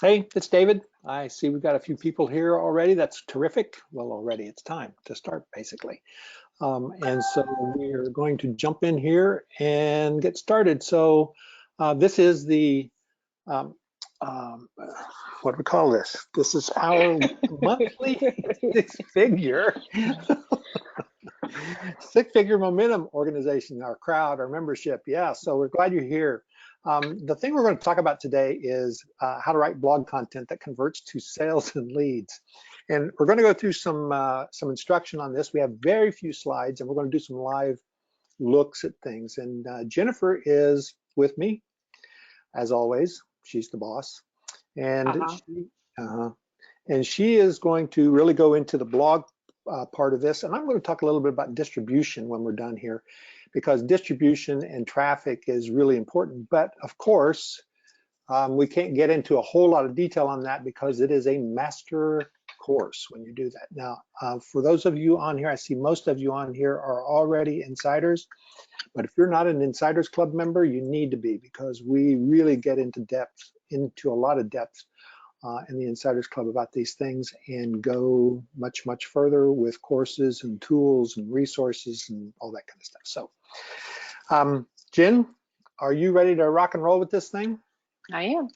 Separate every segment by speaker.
Speaker 1: Hey, it's David. I see we've got a few people here already. That's terrific. Well, already it's time to start, basically. And so we're going to jump in here and get started. So this is the, um, um, what do we call this? This is our monthly six-figure, six-figure momentum organization, our crowd, our membership. Yeah, so we're glad you're here. The thing we're going to talk about today is how to write blog content that converts to sales and leads. And we're going to go through some instruction on this. We have very few slides, and we're going to do some live looks at things. And Jennifer is with me, as always. She's the boss. And
Speaker 2: Uh-huh.
Speaker 1: she is going to really go into the blog part of this. And I'm going to talk a little bit about distribution when we're done here, because distribution and traffic is really important. But of course, we can't get into a whole lot of detail on that because it is a master course when you do that. Now, for those of you on here, I see most of you on here are already insiders. But if you're not an Insiders Club member, you need to be, because we really get into a lot of depth in the Insiders Club about these things, and go much, much further with courses and tools and resources and all that kind of stuff. So, Jen, are you ready to rock and roll with this thing?
Speaker 2: I am.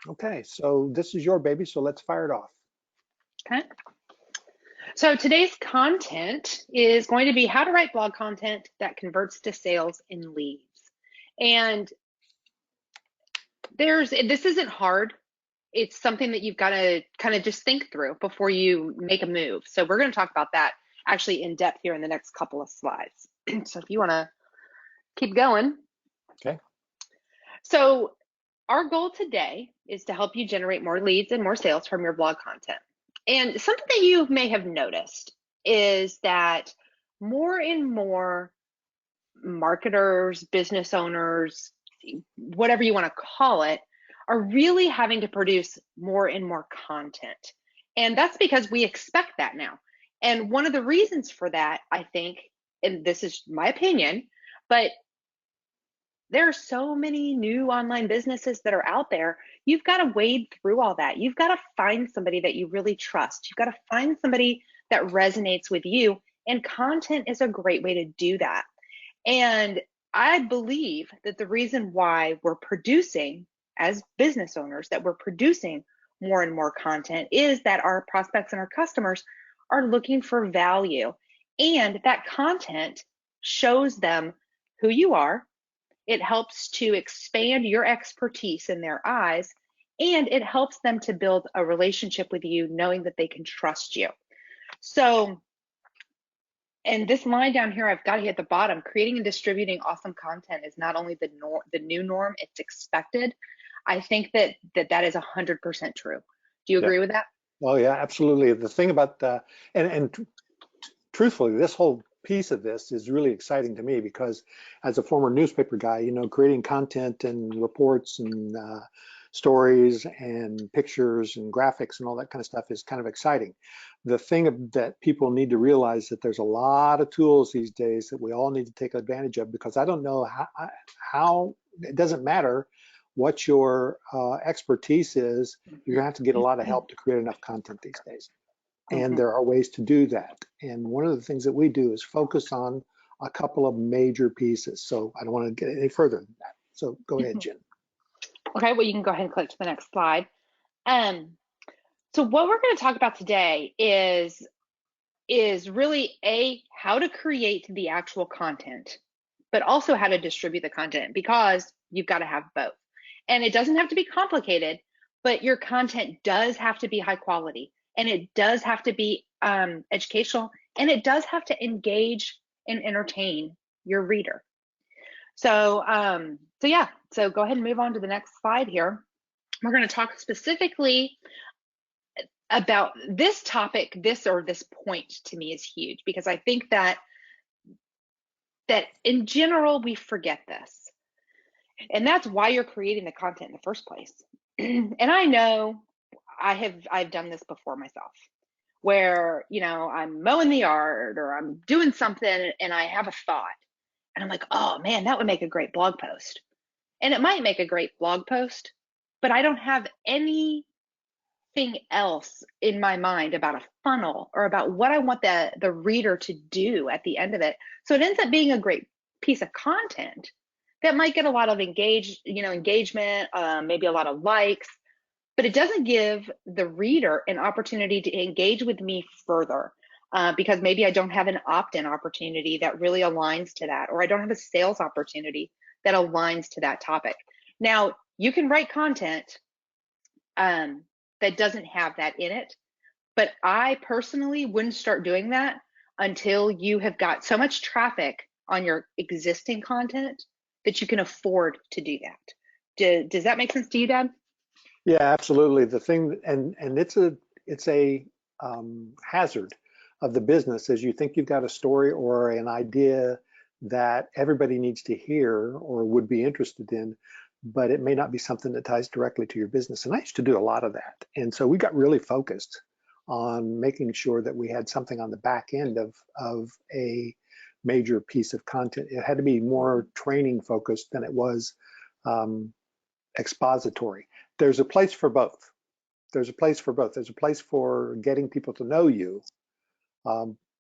Speaker 1: Okay, so this is your baby, so let's fire it off.
Speaker 2: Okay. So today's content is going to be how to write blog content that converts to sales and leads. And this isn't hard. It's something that you've got to kind of just think through before you make a move. So we're going to talk about that actually in depth here in the next couple of slides. So if you want to keep going.
Speaker 1: Okay.
Speaker 2: So our goal today is to help you generate more leads and more sales from your blog content. And something that you may have noticed is that more and more marketers, business owners, whatever you want to call it, are really having to produce more and more content. And that's because we expect that now. And one of the reasons for that, I think, and this is my opinion, but there are so many new online businesses that are out there. You've got to wade through all that. You've got to find somebody that you really trust. You've got to find somebody that resonates with you. And content is a great way to do that. And I believe that the reason why we're producing, as business owners, that we're producing more and more content is that our prospects and our customers are looking for value. And that content shows them who you are. It helps to expand your expertise in their eyes, and it helps them to build a relationship with you, knowing that they can trust you. So, and this line down here, I've got here at the bottom, creating and distributing awesome content is not only the new norm, it's expected. I think that is 100% true. Do you agree with that?
Speaker 1: Oh yeah, absolutely. The thing about truthfully, this whole piece of this is really exciting to me, because as a former newspaper guy, creating content and reports and stories and pictures and graphics and all that kind of stuff is kind of exciting. The thing that people need to realize that there's a lot of tools these days that we all need to take advantage of, because I don't know how it doesn't matter what your expertise is, you're gonna have to get a lot of help to create enough content these days. And there are ways to do that. And one of the things that we do is focus on a couple of major pieces. So I don't want to get any further than that. So go ahead, Jen.
Speaker 2: Okay, well, you can go ahead and click to the next slide. So what we're going to talk about today is really how to create the actual content, but also how to distribute the content, because you've got to have both. And it doesn't have to be complicated, but your content does have to be high quality, and it does have to be educational, and it does have to engage and entertain your reader. So, so go ahead and move on to the next slide here. We're going to talk specifically about this topic. This point to me is huge, because I think that in general we forget this, and that's why you're creating the content in the first place. And I know I've done this before myself, where I'm mowing the yard or I'm doing something and I have a thought, and I'm like, oh man, that would make a great blog post. And it might make a great blog post, but I don't have any everything else in my mind about a funnel or about what I want the reader to do at the end of it. So it ends up being a great piece of content that might get a lot of engagement, maybe a lot of likes, but it doesn't give the reader an opportunity to engage with me further. Because maybe I don't have an opt-in opportunity that really aligns to that, or I don't have a sales opportunity that aligns to that topic. Now, you can write content that doesn't have that in it, but I personally wouldn't start doing that until you have got so much traffic on your existing content that you can afford to do that. Does that make sense to you, Dad?
Speaker 1: Yeah, absolutely. The thing, and it's a hazard of the business is you think you've got a story or an idea that everybody needs to hear or would be interested in, but it may not be something that ties directly to your business. And I used to do a lot of that. And so we got really focused on making sure that we had something on the back end of a major piece of content. It had to be more training focused than it was expository. There's a place for both. There's a place for both. There's a place for getting people to know you,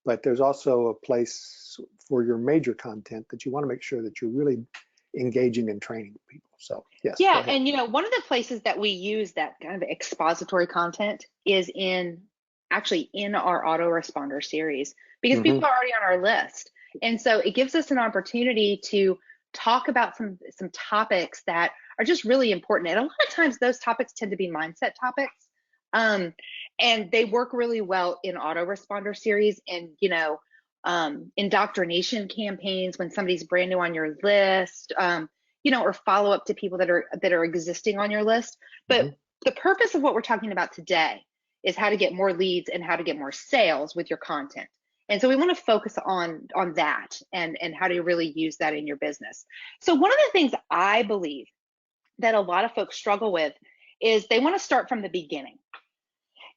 Speaker 1: but there's also a place for your major content that you want to make sure that you're really engaging and training people. So yes, go
Speaker 2: Yeah,
Speaker 1: ahead.
Speaker 2: and one of the places that we use that kind of expository content is actually in our autoresponder series, because
Speaker 1: Hmm.
Speaker 2: people are already on our list. And so it gives us an opportunity to talk about some topics that are just really important. And a lot of times those topics tend to be mindset topics. Um, and they work really well in autoresponder series and indoctrination campaigns when somebody's brand new on your list. Or follow up to people that are existing on your list.
Speaker 1: Hmm.
Speaker 2: But the purpose of what we're talking about today is how to get more leads and how to get more sales with your content. And so we want to focus on that and how to really use that in your business. So one of the things I believe that a lot of folks struggle with is they want to start from the beginning.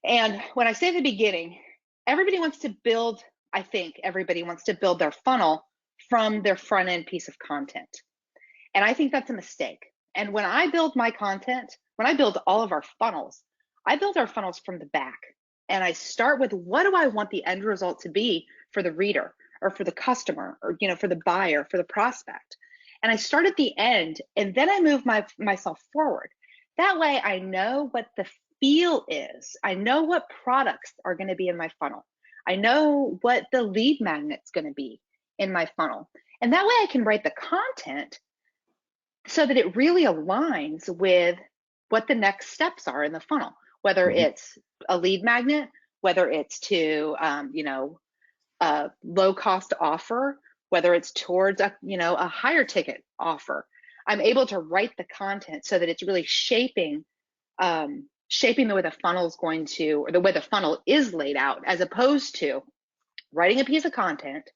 Speaker 2: And when I say the beginning, everybody wants to build, I think everybody wants to build their funnel from their front end piece of content. And I think that's a mistake. And when I build my content, when I build all of our funnels, I build our funnels from the back. And I start with, what do I want the end result to be for the reader or for the customer or for the buyer, for the prospect. And I start at the end and then I move myself forward. That way I know what the feel is. I know what products are going to be in my funnel. I know what the lead magnet's going to be in my funnel. And that way I can write the content so that it really aligns with what the next steps are in the funnel, whether
Speaker 1: Hmm.
Speaker 2: it's a lead magnet, whether it's to, a low cost offer, whether it's towards a higher ticket offer. I'm able to write the content so that it's really shaping the way the funnel is going to, or the way the funnel is laid out, as opposed to writing a piece of content,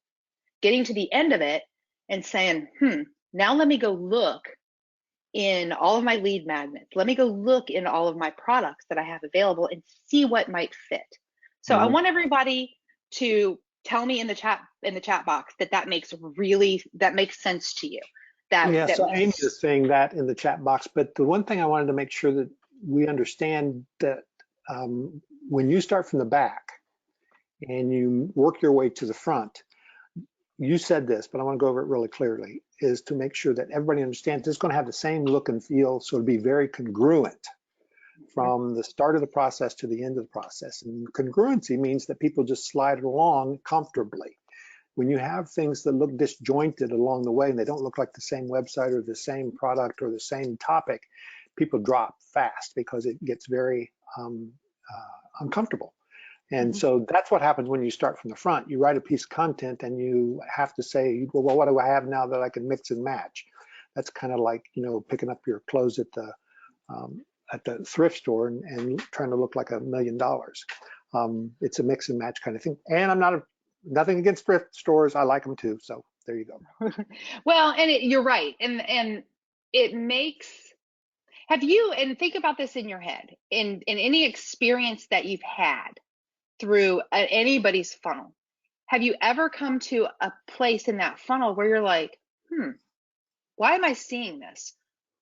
Speaker 2: getting to the end of it and saying, now let me go look in all of my lead magnets. Let me go look in all of my products that I have available and see what might fit. So I
Speaker 1: Hmm.
Speaker 2: want everybody to tell me in the chat box that makes sense to you.
Speaker 1: Yeah,
Speaker 2: That
Speaker 1: so
Speaker 2: we
Speaker 1: Amy is saying that in the chat box, but the one thing I wanted to make sure that we understand that when you start from the back and you work your way to the front, you said this, but I want to go over it really clearly, is to make sure that everybody understands it's going to have the same look and feel, so it'll be very congruent from the start of the process to the end of the process. And congruency means that people just slide along comfortably. When you have things that look disjointed along the way and they don't look like the same website or the same product or the same topic, people drop fast because it gets very uncomfortable. And so that's what happens when you start from the front. You write a piece of content and you have to say, well, what do I have now that I can mix and match? That's kind of like, picking up your clothes at the thrift store and trying to look like $1 million. It's a mix and match kind of thing. And I'm nothing against thrift stores. I like them too. So there you go.
Speaker 2: Well, and you're right, and it makes. Have you, and think about this in your head, in any experience that you've had through anybody's funnel, have you ever come to a place in that funnel where you're like, why am I seeing this?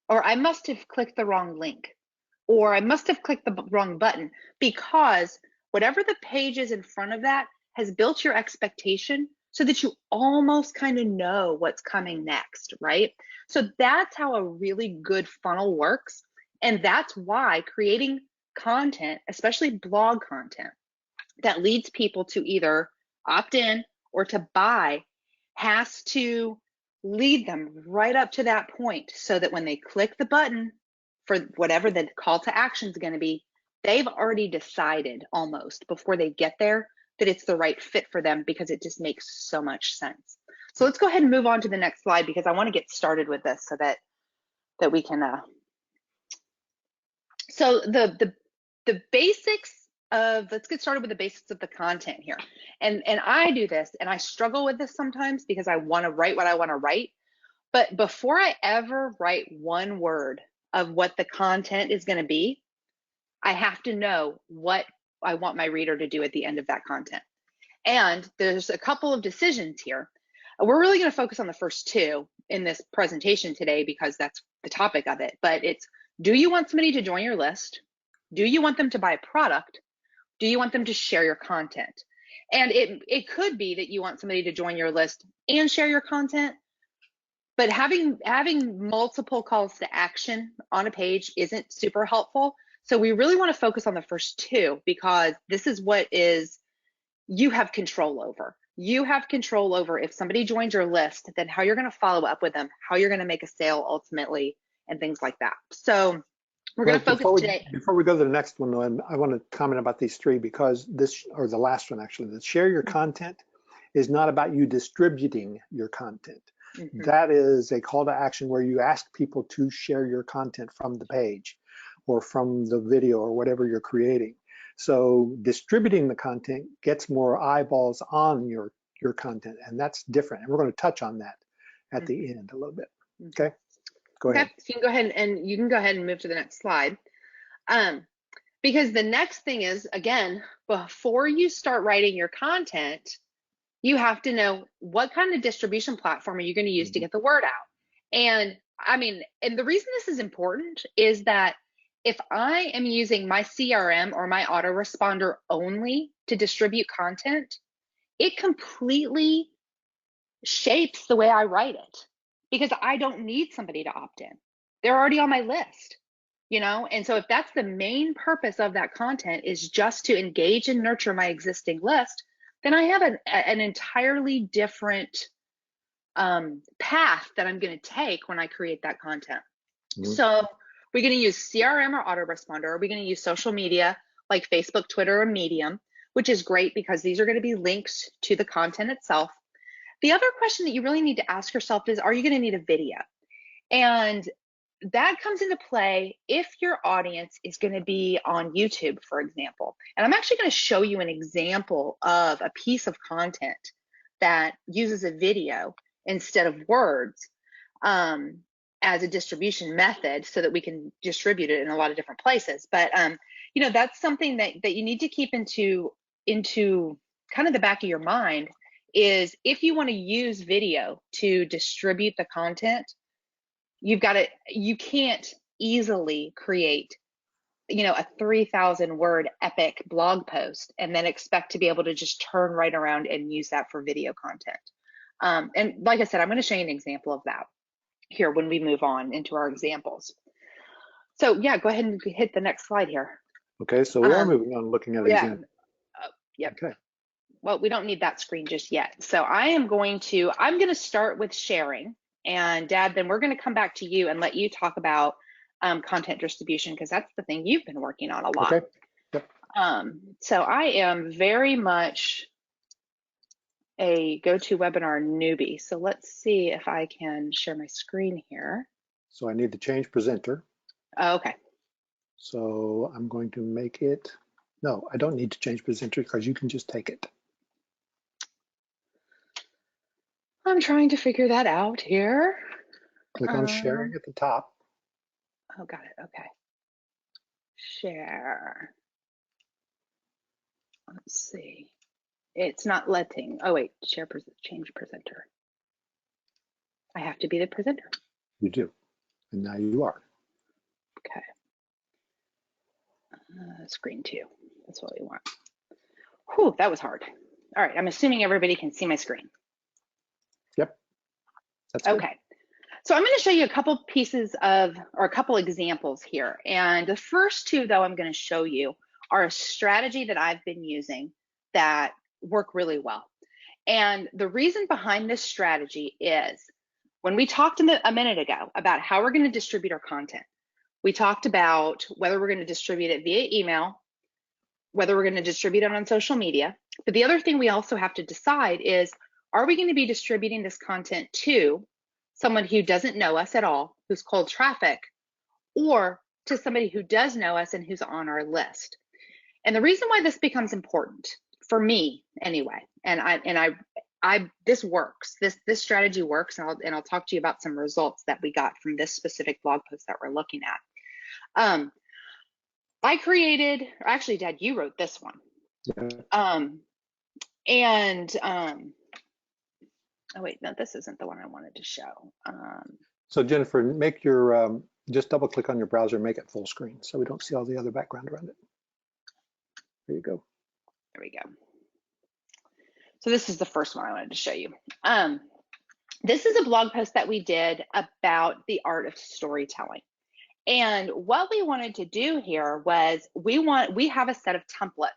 Speaker 2: Or I must have clicked the wrong link. or I must have clicked the wrong button, because whatever the page is in front of that has built your expectation so that you almost kind of know what's coming next, right? So that's how a really good funnel works. And that's why creating content, especially blog content, that leads people to either opt in or to buy has to lead them right up to that point, so that when they click the button for whatever the call to action is going to be, they've already decided almost before they get there that it's the right fit for them, because it just makes so much sense. So let's go ahead and move on to the next slide, because I want to get started with this so that we can so the basics of, let's get started with the basics of the content here. And I do this, and I struggle with this sometimes because I want to write what I want to write. But before I ever write one word of what the content is going to be, I have to know what I want my reader to do at the end of that content. And there's a couple of decisions here. We're really going to focus on the first two in this presentation today because that's the topic of it. But it's, do you want somebody to join your list? Do you want them to buy a product? Do you want them to share your content? And it could be that you want somebody to join your list and share your content, but having multiple calls to action on a page isn't super helpful. So we really want to focus on the first two, because this is what is you have control over. You have control over, if somebody joins your list, then how you're going to follow up with them, how you're going to make a sale ultimately, and things like that. So we're going to focus today.
Speaker 1: Before we go to the next one, though, I want to comment about these three, because this, or the last one actually, the share your content is not about you distributing your content. That is a call to action where you ask people to share your content from the page or from the video or whatever you're creating. So distributing the content gets more eyeballs on your content, and that's different. And we're going to touch on that at the end a little bit. Okay, go ahead.
Speaker 2: So you can go ahead and move to the next slide. Because the next thing is, again, before you start writing your content, you have to know what kind of distribution platform are you going to use to get the word out. And I mean, and the reason this is important is that if I am using my CRM or my autoresponder only to distribute content, it completely shapes the way I write it, because I don't need somebody to opt in. They're already on my list, you know? And so if that's the main purpose of that content is just to engage and nurture my existing list, then I have an entirely different path that I'm going to take when I create that content. So we're going to use CRM or autoresponder. Are we going to use social media like Facebook, Twitter, or Medium, which is great because these are going to be links to the content itself. The other question that you really need to ask yourself is, are you going to need a video? And that comes into play if your audience is going to be on YouTube, for example. And I'm actually going to show you an example of a piece of content that uses a video instead of words as a distribution method, so that we can distribute it in a lot of different places. But you know, that's something that you need to keep into kind of the back of your mind, is if you want to use video to distribute the content, you can't easily create, you know, a 3,000 word epic blog post and then expect to be able to just turn right around and use that for video content. And like I said, I'm going to show you an example of that here when we move on into our examples. So yeah, go ahead and hit the next slide here.
Speaker 1: Okay, so we are moving on, looking at examples.
Speaker 2: Yep.
Speaker 1: Okay.
Speaker 2: Well, we don't need that screen just yet. So I'm going to start with sharing. And Dad, then we're going to come back to you and let you talk about content distribution, because that's the thing you've been working on a lot.
Speaker 1: Okay. Yep.
Speaker 2: So I am very much a GoToWebinar newbie. So let's see if I can share my screen here.
Speaker 1: So I need to change presenter.
Speaker 2: Oh, okay.
Speaker 1: So I'm going to make it, no, I don't need to change presenter because you can just take it.
Speaker 2: I'm trying to figure that out here.
Speaker 1: Click on sharing at the top.
Speaker 2: Oh, got it. Okay. Share. Let's see. It's not letting. Oh, wait. Change presenter. I have to be the presenter.
Speaker 1: You do. And now you are.
Speaker 2: Okay. Screen 2, that's what we want. Whew, that was hard. All right, I'm assuming everybody can see my screen.
Speaker 1: Yep, that's good.
Speaker 2: Okay, so I'm going to show you a couple pieces of, or a couple examples here. And the first two, though, I'm going to show you are a strategy that I've been using that work really well. And the reason behind this strategy is when we talked a minute ago about how we're going to distribute our content, we talked about whether we're going to distribute it via email, whether we're going to distribute it on social media. But the other thing we also have to decide is, are we going to be distributing this content to someone who doesn't know us at all, who's cold traffic, or to somebody who does know us and who's on our list? And the reason why this becomes important, for me anyway, this works. This strategy works, and I'll talk to you about some results that we got from this specific blog post that we're looking at. I created, or actually, Dad, you wrote this one.
Speaker 1: Yeah.
Speaker 2: Oh wait, no, this isn't the one I wanted to show.
Speaker 1: So Jennifer, make your, just double click on your browser, make it full screen so we don't see all the other background around it. There you go.
Speaker 2: There we go. So this is the first one I wanted to show you. This is a blog post that we did about the art of storytelling. And what we wanted to do here was we have a set of templates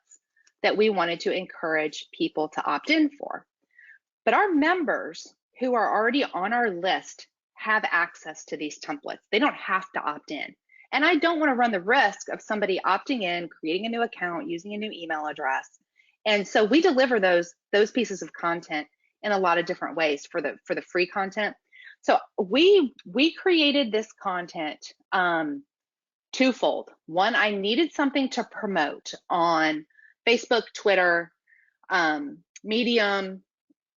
Speaker 2: that we wanted to encourage people to opt in for. But our members who are already on our list have access to these templates. They don't have to opt in. And I don't want to run the risk of somebody opting in, creating a new account, using a new email address. And so we deliver those pieces of content in a lot of different ways for the free content. So we created this content twofold. One, I needed something to promote on Facebook, Twitter, Medium,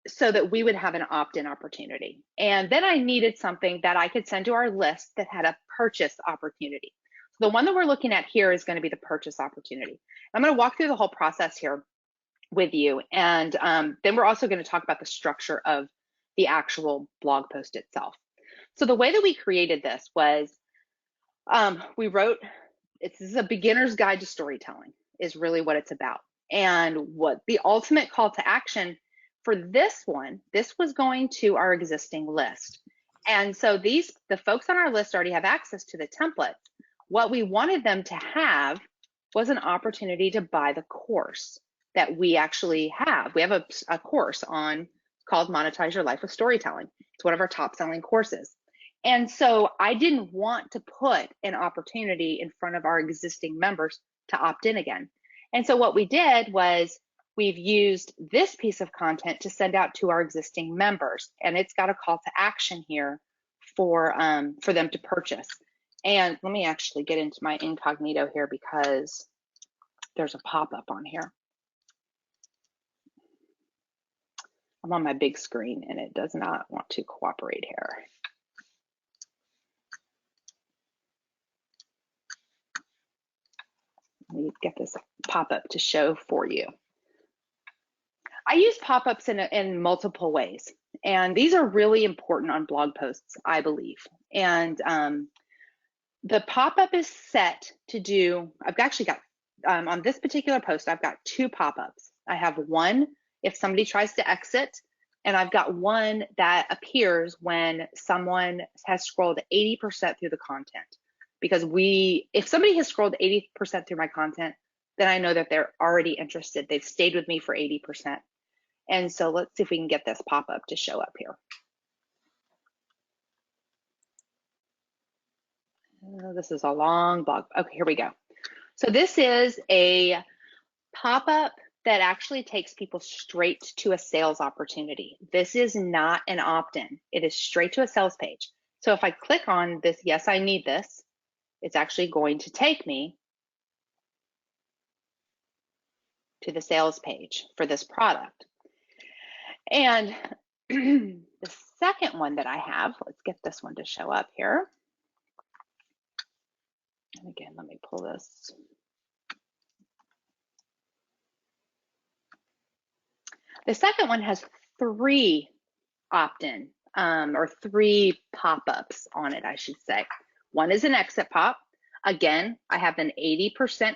Speaker 2: so that we would have an opt-in opportunity. And then I needed something that I could send to our list that had a purchase opportunity. So the one that we're looking at here is going to be the purchase opportunity. I'm going to walk through the whole process here with you. And then we're also going to talk about the structure of the actual blog post itself. So the way that we created this was we wrote, this is a beginner's guide to storytelling is really what it's about. And what the ultimate call to action for this one, this was going to our existing list. And so the folks on our list already have access to the templates. What we wanted them to have was an opportunity to buy the course that we actually have. We have a course called Monetize Your Life with Storytelling. It's one of our top selling courses. And so I didn't want to put an opportunity in front of our existing members to opt in again. And so what we did was we've used this piece of content to send out to our existing members, and it's got a call to action here for them to purchase. And let me actually get into my incognito here because there's a pop-up on here. I'm on my big screen and it does not want to cooperate here. Let me get this pop-up to show for you. I use pop-ups in multiple ways, and these are really important on blog posts, I believe. And the pop-up is set to do, I've actually got, on this particular post, I've got two pop-ups. I have one if somebody tries to exit, and I've got one that appears when someone has scrolled 80% through the content. Because if somebody has scrolled 80% through my content, then I know that they're already interested. They've stayed with me for 80%. And so let's see if we can get this pop-up to show up here. This is a long blog. Okay, here we go. So this is a pop-up that actually takes people straight to a sales opportunity. This is not an opt-in. It is straight to a sales page. So if I click on this, yes, I need this, it's actually going to take me to the sales page for this product. And the second one that I have, let's get this one to show up here. And again, let me pull this. The second one has 3 opt-in or 3 pop-ups on it, I should say. One is an exit pop. Again, I have an 80%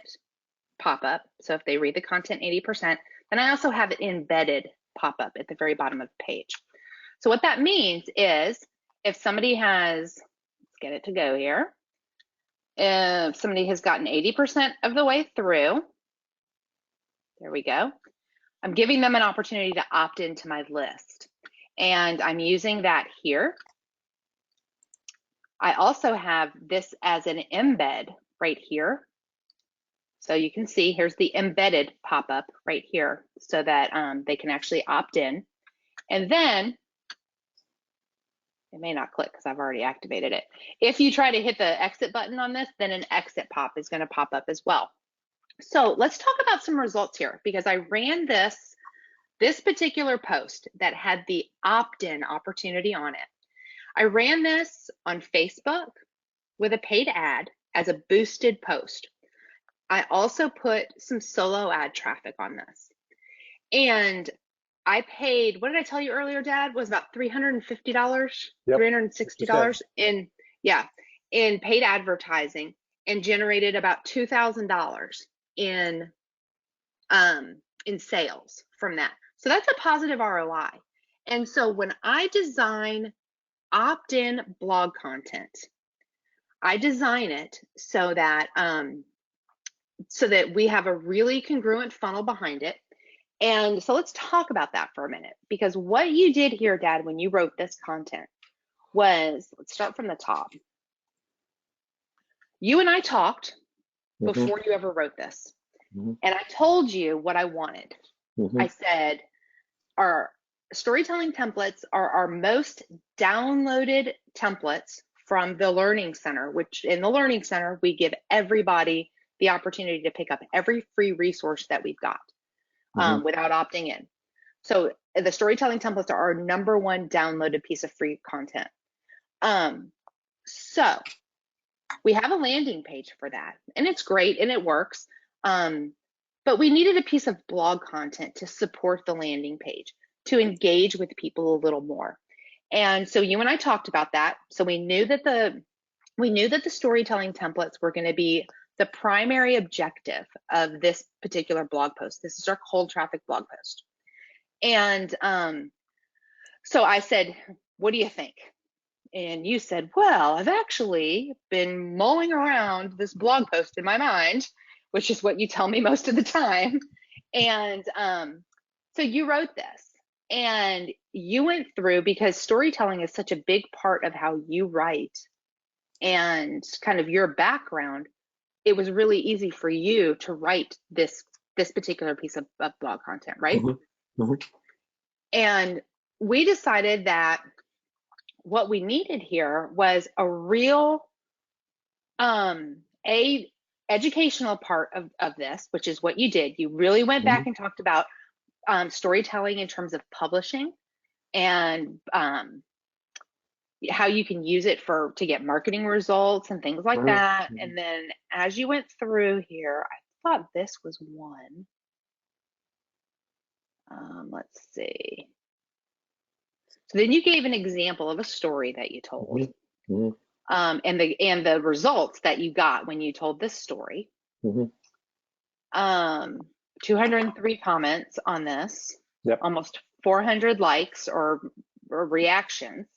Speaker 2: pop-up. So if they read the content 80%, then I also have it embedded pop-up at the very bottom of the page. So what that means is if somebody has, let's get it to go here. If somebody has gotten 80% of the way through, there we go. I'm giving them an opportunity to opt into my list. And I'm using that here. I also have this as an embed right here. So you can see here's the embedded pop-up right here so that they can actually opt in. And then it may not click because I've already activated it. If you try to hit the exit button on this, then an exit pop is going to pop up as well. So let's talk about some results here because I ran this particular post that had the opt-in opportunity on it. I ran this on Facebook with a paid ad as a boosted post. I also put some solo ad traffic on this. And I paid, what did I tell you earlier, Dad? Was about $350, yep. $360 in paid advertising and generated about $2,000 in sales from that. So that's a positive ROI. And so when I design opt-in blog content, I design it so that we have a really congruent funnel behind it. And so let's talk about that for a minute, because what you did here, Dad, when you wrote this content was, let's start from the top. You and I talked before you ever wrote this. And I told you what I wanted. I said, our storytelling templates are our most downloaded templates from the Learning Center, which in the Learning Center, we give everybody the opportunity to pick up every free resource that we've got without opting in. So the storytelling templates are our #1 downloaded piece of free content. So we have a landing page for that, and it's great and it works. But we needed a piece of blog content to support the landing page, to engage with people a little more. And so you and I talked about that. So we knew that the storytelling templates were going to be the primary objective of this particular blog post. This is our cold traffic blog post. And so I said, what do you think? And you said, well, I've actually been mulling around this blog post in my mind, which is what you tell me most of the time. And so you wrote this and you went through, because storytelling is such a big part of how you write and kind of your background, it was really easy for you to write this particular piece of blog content, right? And we decided that what we needed here was a real educational part of this, which is what you did. You really went back and talked about storytelling in terms of publishing and how you can use it to get marketing results and things like that. And then as you went through here, I thought this was one. Let's see. So then you gave an example of a story that you told. And the results that you got when you told this story. 203 comments on this, almost 400 likes or reactions,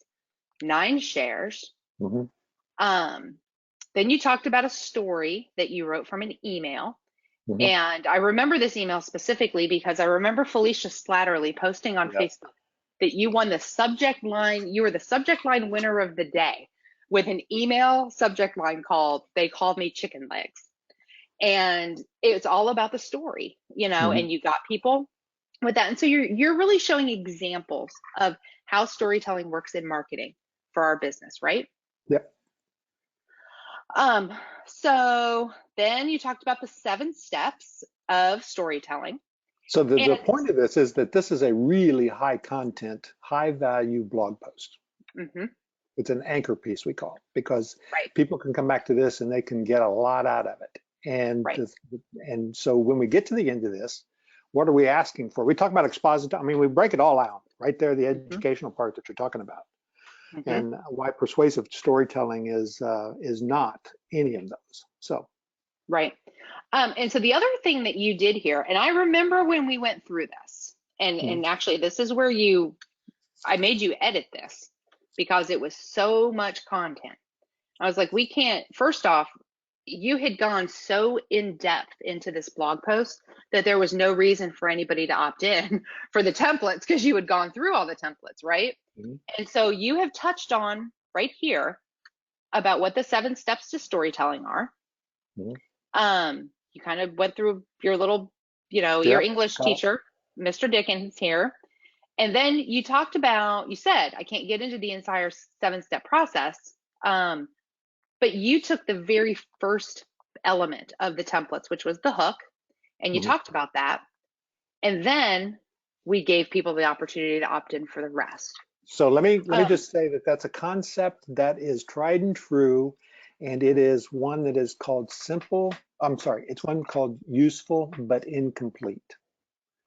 Speaker 2: 9 shares. Then you talked about a story that you wrote from an email. And I remember this email specifically because I remember Felicia Slatterly posting on Facebook that you won the subject line, you were the subject line winner of the day with an email subject line called, "They called me chicken legs." And it's all about the story, you know, and you got people with that. And so you're really showing examples of how storytelling works in marketing for our business, right?
Speaker 1: Yep.
Speaker 2: So then you talked about the 7 steps of storytelling.
Speaker 1: So the point of this is that this is a really high content, high value blog post. It's an anchor piece, we call it, because people can come back to this and they can get a lot out of it. And and so when we get to the end of this, what are we asking for? We talk about expository. I mean, we break it all out right there, the educational part that you're talking about, and why persuasive storytelling is not any of those. So
Speaker 2: Right. And so the other thing that you did here, and I remember when we went through this,
Speaker 1: Mhm.
Speaker 2: and actually this is where I made you edit this because it was so much content. I was like, we can't, first off, you had gone so in depth into this blog post that there was no reason for anybody to opt in for the templates because you had gone through all the templates, right?
Speaker 1: Mhm.
Speaker 2: And so you have touched on right here about what the 7 steps to storytelling are.
Speaker 1: Mhm.
Speaker 2: You kind of went through your little, your
Speaker 1: Yep.
Speaker 2: English teacher, Mr. Dickens here. And then you talked about, you said, I can't get into the entire 7-step process. But you took the very first element of the templates, which was the hook, and you
Speaker 1: Mhm.
Speaker 2: talked about that. And then we gave people the opportunity to opt in for the rest.
Speaker 1: So let me
Speaker 2: Um,
Speaker 1: just say that that's a concept that is tried and true, and it is one that is called simple. I'm sorry, it's one called useful but incomplete.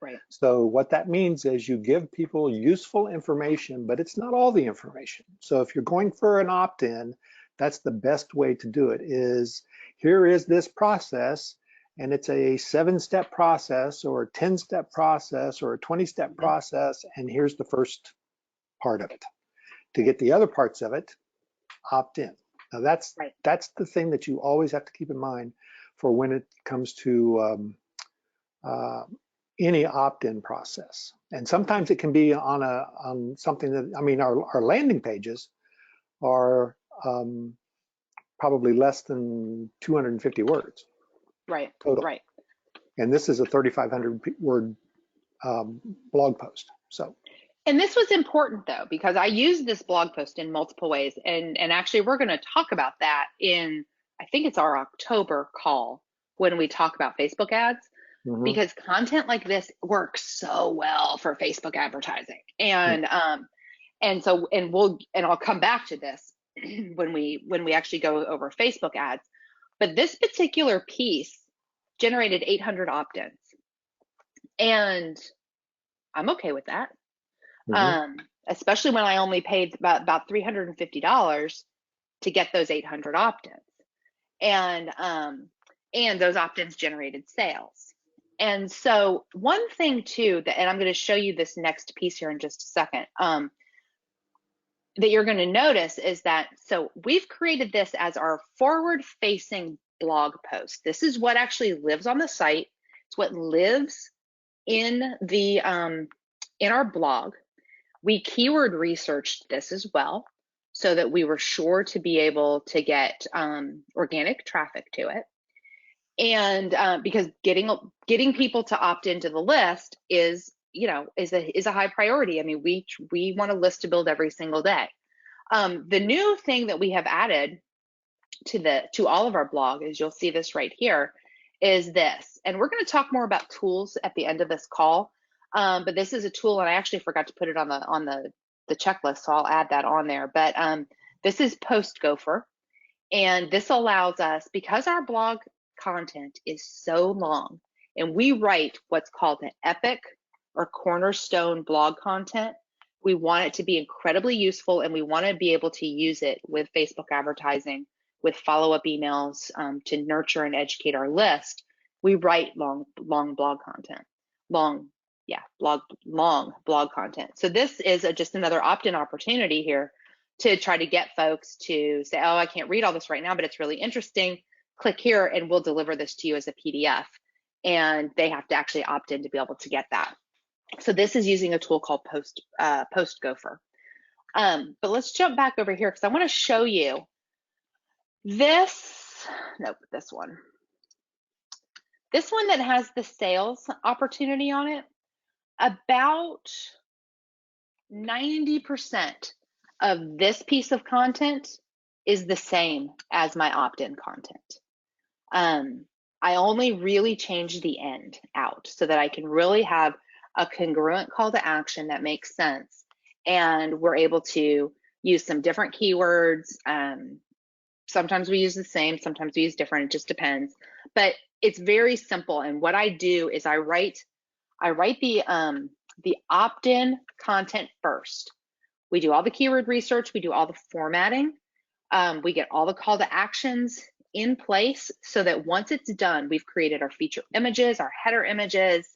Speaker 2: right.
Speaker 1: So what that means is you give people useful information, but it's not all the information. So if you're going for an opt-in, that's the best way to do it is here is this process, and it's a 7-step process or a 10-step process or a 20-step
Speaker 2: Mhm.
Speaker 1: process, and here's the first part of it. To get the other parts of it, opt in. Now
Speaker 2: Right.
Speaker 1: that's the thing that you always have to keep in mind for when it comes to uh, any opt-in process. And sometimes it can be on something that, I mean, our landing pages are probably less than 250 words
Speaker 2: Right.
Speaker 1: total.
Speaker 2: Right.
Speaker 1: And this is a 3,500 word blog post. So,
Speaker 2: And this was important though, because I used this blog post in multiple ways. And actually we're going to talk about that in, I think it's our October call when we talk about Facebook ads,
Speaker 1: mhm.
Speaker 2: because content like this works so well for Facebook advertising. And I'll come back to this when we actually go over Facebook ads. But this particular piece generated 800 opt-ins, and I'm okay with that.
Speaker 1: Mhm.
Speaker 2: Um, Especially when I only paid about $350 to get those 800 opt-ins, and those opt-ins generated sales. And so one thing too that, and I'm going to show you this next piece here in just a second, that you're going to notice is that, so we've created this as our forward facing blog post. This is what actually lives on the site. It's what lives in the in our blog. We keyword researched this as well so that we were sure to be able to get organic traffic to it. And because getting people to opt into the list is, is a high priority. I mean, we want a list to build every single day. The new thing that we have added to all of our blog, is you'll see this right here, is this. And we're going to talk more about tools at the end of this call. But this is a tool, and I actually forgot to put it on the checklist, so I'll add that on there. But this is Post Gopher, and this allows us, because our blog content is so long, and we write what's called an epic or cornerstone blog content. We want it to be incredibly useful, and we want to be able to use it with Facebook advertising, with follow-up emails, to nurture and educate our list. We write long blog content, long blog content. So this is just another opt-in opportunity here to try to get folks to say, oh, I can't read all this right now, but it's really interesting. Click here and we'll deliver this to you as a PDF. And they have to actually opt in to be able to get that. So this is using a tool called Post Gopher. But let's jump back over here because I want to show you this. Nope, this one. This one that has the sales opportunity on it. About 90% of this piece of content is the same as my opt-in content. I only really changed the end out so that I can really have a congruent call to action that makes sense. And we're able to use some different keywords. Sometimes we use the same, sometimes we use different, it just depends. But it's very simple. And what I do is I write the opt-in content first. We do all the keyword research, we do all the formatting, we get all the call to actions in place so that once it's done, we've created our feature images, our header images,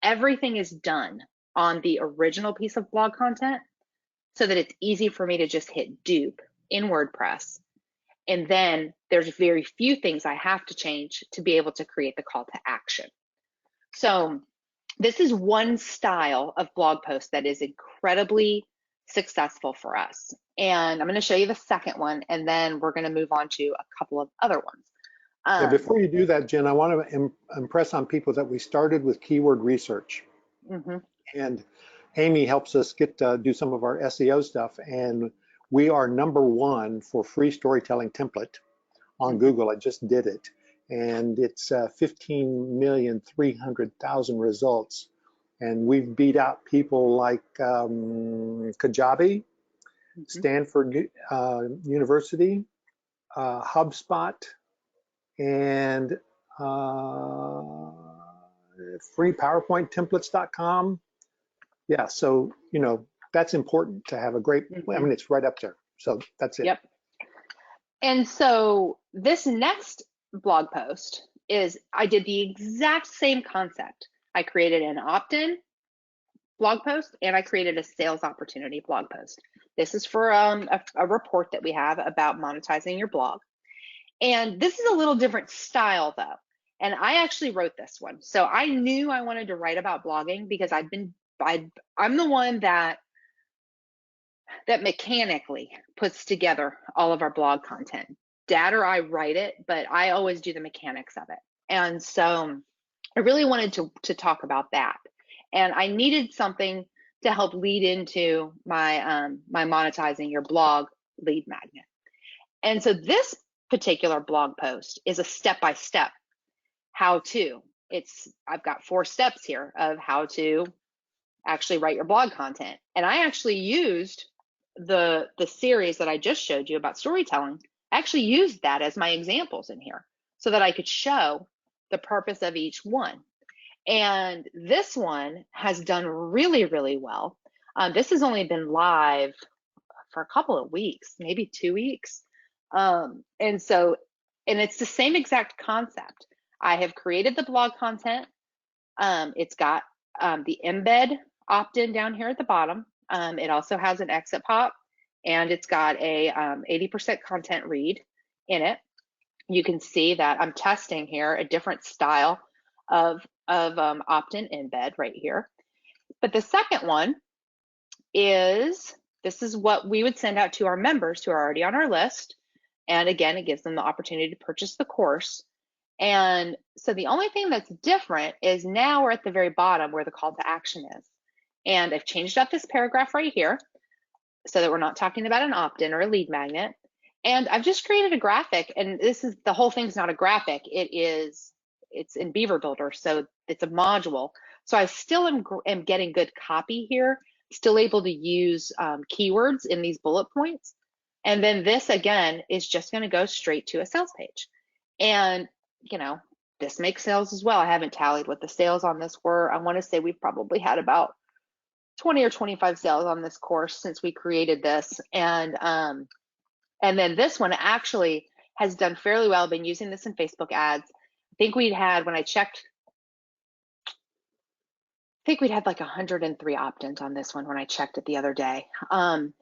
Speaker 2: everything is done on the original piece of blog content so that it's easy for me to just hit dupe in WordPress. And then there's very few things I have to change to be able to create the call to action. So this is one style of blog post that is incredibly successful for us. And I'm going to show you the second one, and then we're going to move on to a couple of other ones.
Speaker 1: Yeah, before you do that, Jen, I want to impress on people that we started with keyword research. And Amy helps us do some of our SEO stuff, and we are #1 for free storytelling template on Google. I just did it, and it's 15,300,000 results, and we've beat out people like Kajabi, Stanford University, HubSpot, and freepowerpointtemplates.com. Yeah, so, you know, that's important to have a great, I mean, it's right up there. So that's it.
Speaker 2: Yep. And so this next blog post is, I did the exact same concept. I created an opt-in blog post and I created a sales opportunity blog post. This is for a report that we have about monetizing your blog. And this is a little different style though. And I actually wrote this one. So I knew I wanted to write about blogging because I'm the one that mechanically puts together all of our blog content. Dad or I write it, but I always do the mechanics of it. And so I really wanted to talk about that. And I needed something to help lead into my my monetizing your blog lead magnet. And so this particular blog post is a step-by-step how-to. I've got 4 steps here of how to actually write your blog content. And I actually used the series that I just showed you about storytelling. I actually used that as my examples in here so that I could show the purpose of each one. And this one has done really, really well. This has only been live for a couple of weeks, maybe 2 weeks. And it's the same exact concept. I have created the blog content. It's got the embed opt-in down here at the bottom. It also has an exit pop, and it's got a 80% content read in it. You can see that I'm testing here a different style of opt-in embed right here. But the second one is, this is what we would send out to our members who are already on our list. And again, it gives them the opportunity to purchase the course. And so the only thing that's different is now we're at the very bottom where the call to action is. And I've changed up this paragraph right here so that we're not talking about an opt-in or a lead magnet. And I've just created a graphic, and the whole thing's not a graphic. It's in Beaver Builder, so it's a module. So I still am getting good copy here, still able to use keywords in these bullet points. And then this again is just going to go straight to a sales page. And you know, this makes sales as well. I haven't tallied what the sales on this were. I want to say we've probably had about 20 or 25 sales on this course since we created this. And then this one actually has done fairly well. I've been using this in Facebook ads. I think we'd had, when I checked, I think we'd had like 103 opt-ins on this one when I checked it the other day. And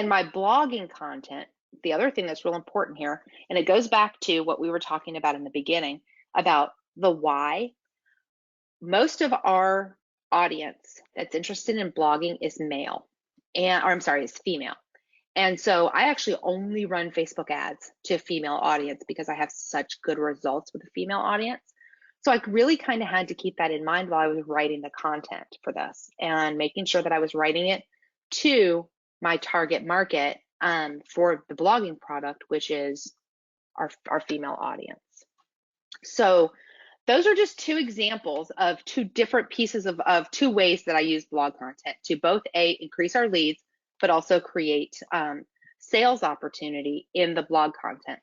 Speaker 2: my blogging content, the other thing that's real important here, and it goes back to what we were talking about in the beginning about the why. Most of our audience that's interested in blogging is is female. And so I actually only run Facebook ads to a female audience because I have such good results with a female audience. So I really kind of had to keep that in mind while I was writing the content for this and making sure that I was writing it to my target market for the blogging product, which is our female audience. So those are just 2 examples of 2 different pieces of 2 ways that I use blog content to both increase our leads, but also create sales opportunity in the blog content.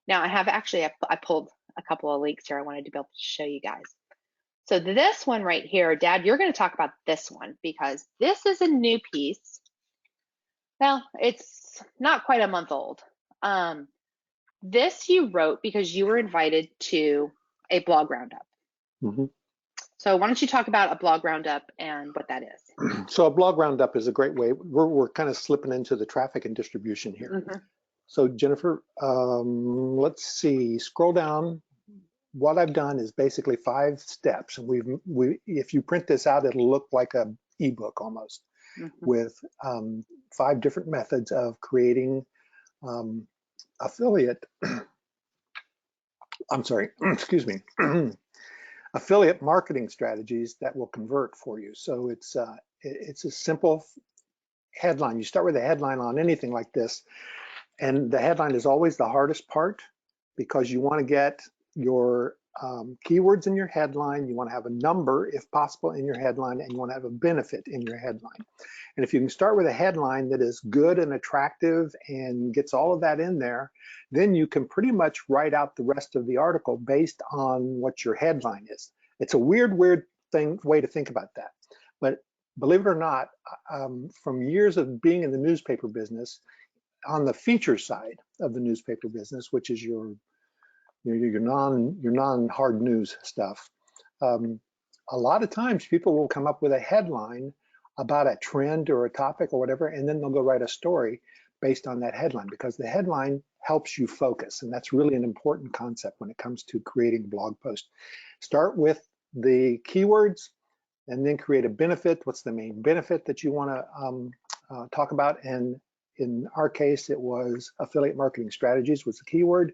Speaker 2: Now I pulled a couple of links here I wanted to be able to show you guys. So this one right here, Dad, you're going to talk about this one because this is a new piece. Well, it's not quite a month old. This you wrote because you were invited to a blog roundup.
Speaker 1: Mm-hmm.
Speaker 2: So why don't you talk about a blog roundup and what that is?
Speaker 1: So a blog roundup is a great way. We're kind of slipping into the traffic and distribution here.
Speaker 2: Mm-hmm.
Speaker 1: So Jennifer, let's see, scroll down. What I've done is basically 5 steps, and if you print this out, it'll look like a ebook almost,
Speaker 2: Mm-hmm.
Speaker 1: with 5 different methods of creating affiliate. I'm sorry, excuse me, affiliate marketing strategies that will convert for you. So it's a simple headline. You start with a headline on anything like this, and the headline is always the hardest part, because you want to get your keywords in your headline. You want to have a number, if possible, in your headline, and you want to have a benefit in your headline. And if you can start with a headline that is good and attractive and gets all of that in there, then you can pretty much write out the rest of the article based on what your headline is. It's a weird way to think about that. But believe it or not, from years of being in the newspaper business, on the feature side of the newspaper business, which is your non-hard news stuff, a lot of times people will come up with a headline about a trend or a topic or whatever, and then they'll go write a story based on that headline, because the headline helps you focus. And that's really an important concept when it comes to creating a blog post. Start with the keywords and then create a benefit. What's the main benefit that you want to talk about? And in our case, it was affiliate marketing strategies was the keyword,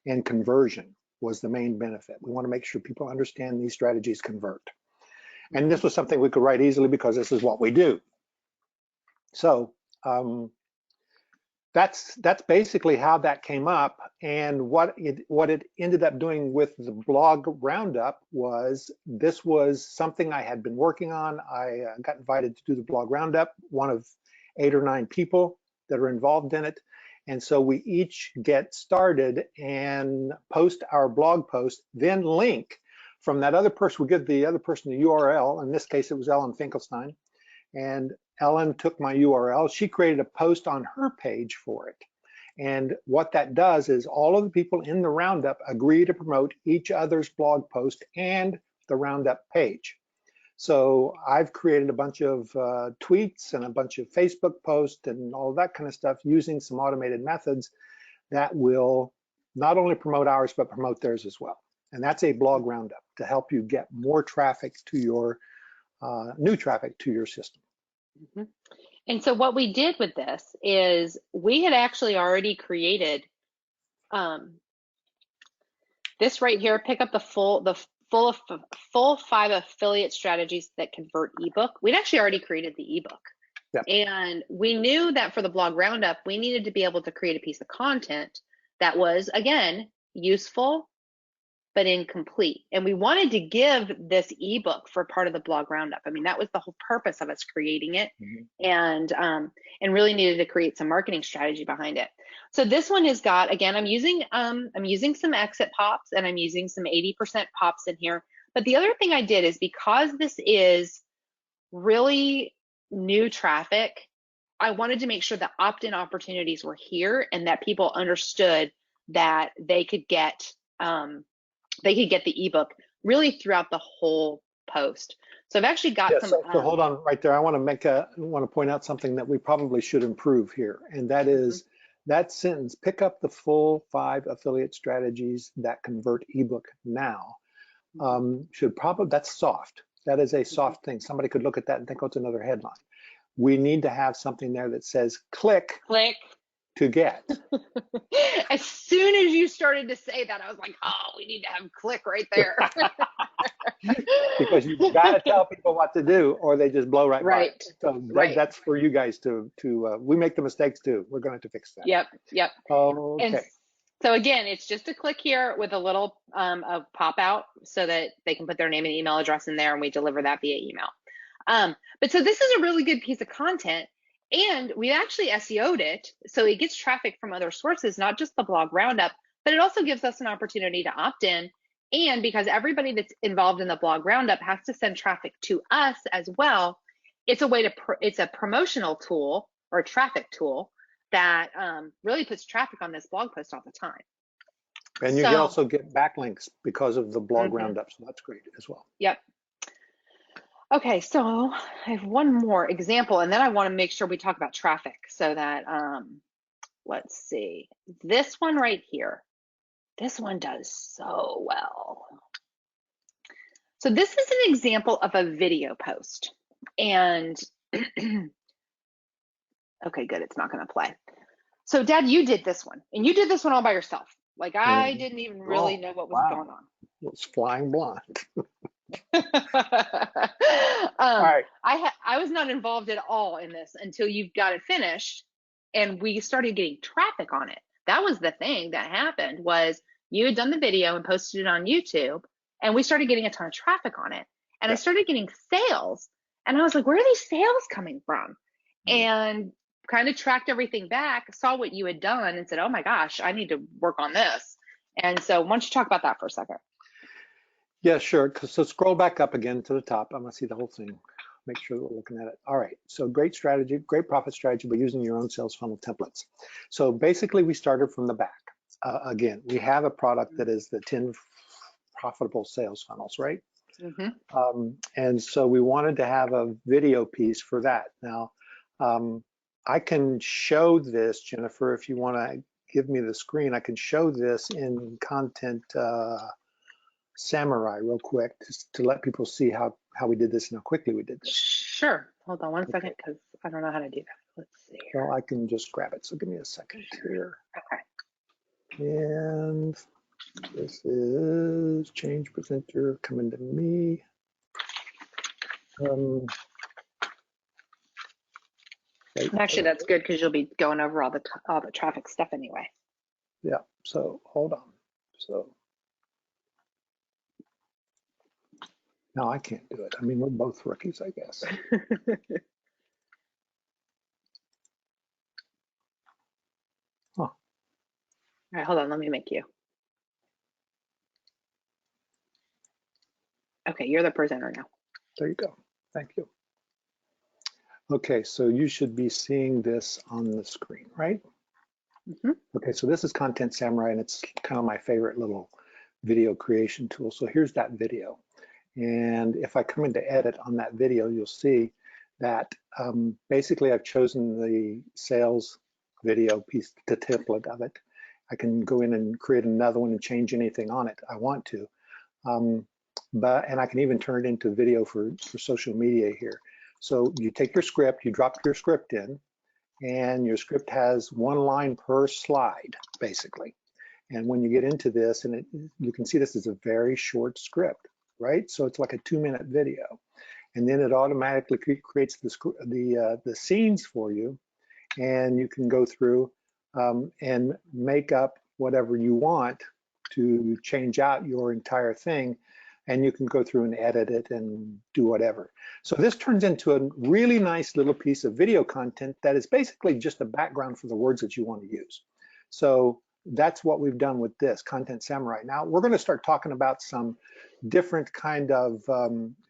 Speaker 1: and conversion was the main benefit. We want to make sure people understand these strategies convert. And this was something we could write easily because this is what we do. So that's basically how that came up. And what it ended up doing with the blog roundup was, this was something I had been working on. I got invited to do the blog roundup, one of 8 or 9 people that are involved in it. And so we each get started and post our blog post, then link from that other person. We give the other person the URL. In this case, it was Ellen Finkelstein. And Ellen took my URL. She created a post on her page for it. And what that does is all of the people in the roundup agree to promote each other's blog post and the roundup page. So I've created a bunch of tweets and a bunch of Facebook posts and all that kind of stuff using some automated methods that will not only promote ours, but promote theirs as well. And that's a blog roundup to help you get more traffic to your, new traffic to your system.
Speaker 2: Mm-hmm. And so what we did with this is we had actually already created this right here, pick up the full 5 affiliate strategies that convert ebook. We'd actually already created the ebook.
Speaker 1: Yep.
Speaker 2: And we knew that for the blog roundup, we needed to be able to create a piece of content that was, again, useful, but incomplete. And we wanted to give this ebook for part of the blog roundup. I mean, that was the whole purpose of us creating it. Mm-hmm. And really needed to create some marketing strategy behind it. So this one has got, again, I'm using some exit pops, and I'm using some 80% pops in here. But the other thing I did is, because this is really new traffic, I wanted to make sure that opt-in opportunities were here and that people understood that they could get the ebook really throughout the whole post. So I've actually got some.
Speaker 1: So hold on right there. I want to point out something that we probably should improve here, and that is that sentence: pick up the full 5 affiliate strategies that convert ebook now. That's soft. That is a soft thing. Somebody could look at that and think, oh, it's another headline. We need to have something there that says click to get.
Speaker 2: As soon as you started to say that, I was like, oh, we need to have click right there.
Speaker 1: Because you've got to tell people what to do, or they just blow right by. So that's for you guys to we make the mistakes too. We're going to have to fix that.
Speaker 2: Yep.
Speaker 1: Okay.
Speaker 2: And so again, it's just a click here with a little a pop out so that they can put their name and email address in there, and we deliver that via email. But so this is a really good piece of content, and we actually SEO'd it so it gets traffic from other sources, not just the blog roundup, but it also gives us an opportunity to opt in. And because everybody that's involved in the blog roundup has to send traffic to us as well, it's a way to it's a promotional tool or a traffic tool that really puts traffic on this blog post all the time.
Speaker 1: And you
Speaker 2: So,
Speaker 1: also get backlinks because of the blog roundup, so that's great as well.
Speaker 2: Yep. Okay, so I have one more example, and then I want to make sure we talk about traffic so that, let's see, this one right here, this one does so well. So this is an example of a video post, and okay, good, it's not going to play. So Dad, you did this one, and you did this one all by yourself. Like I didn't even really know what was going on.
Speaker 1: It's flying blind.
Speaker 2: All
Speaker 1: right.
Speaker 2: I was not involved at all in this until you got it finished, and we started getting traffic on it. That was the thing that happened, was you had done the video and posted it on YouTube, and we started getting a ton of traffic on it. And I started getting sales, and I was like, where are these sales coming from? And kind of tracked everything back, saw what you had done, and said, oh my gosh, I need to work on this. And so why don't you talk about that for a second?
Speaker 1: Yeah, sure. So scroll back up again to the top. I'm going to see the whole thing. Make sure that we're looking at it. All right. So great strategy, great profit strategy by using your own sales funnel templates. So basically, we started from the back. Again, we have a product that is the 10 profitable sales funnels, right? And so we wanted to have a video piece for that. Now, I can show this, Jennifer, if you want to give me the screen. I can show this in Content Samurai real quick, just to let people see how we did this and how quickly we did this.
Speaker 2: Sure. Hold on one second, because I don't know how to do that. Let's see here.
Speaker 1: Well, I can just grab it. So give me a second here.
Speaker 2: Okay.
Speaker 1: And this is change presenter coming to me.
Speaker 2: Actually, that's good because you'll be going over all the traffic stuff anyway.
Speaker 1: Yeah. So hold on. So no, I can't do it. I mean, we're both rookies, I guess. Huh.
Speaker 2: All right, hold on. Let me make you. Okay, you're the presenter now.
Speaker 1: There you go. Thank you. Okay, so you should be seeing this on the screen, right? Okay, so this is Content Samurai, and it's kind of my favorite little video creation tool. So here's that video. And if I come into edit on that video, you'll see that basically I've chosen the sales video piece, the template of it. I can go in and create another one and change anything on it I want to. And I can even turn it into video for social media here. So you take your script, you drop your script in, and your script has one line per slide, basically. And when you get into this, and you can see this is a very short script, right? So it's like a 2-minute video. And then it automatically creates the scenes for you, and you can go through and make up whatever you want to change out your entire thing, and you can go through and edit it and do whatever. So this turns into a really nice little piece of video content that is basically just a background for the words that you want to use. So that's what we've done with this Content Samurai. Now we're going to start talking about some different kind of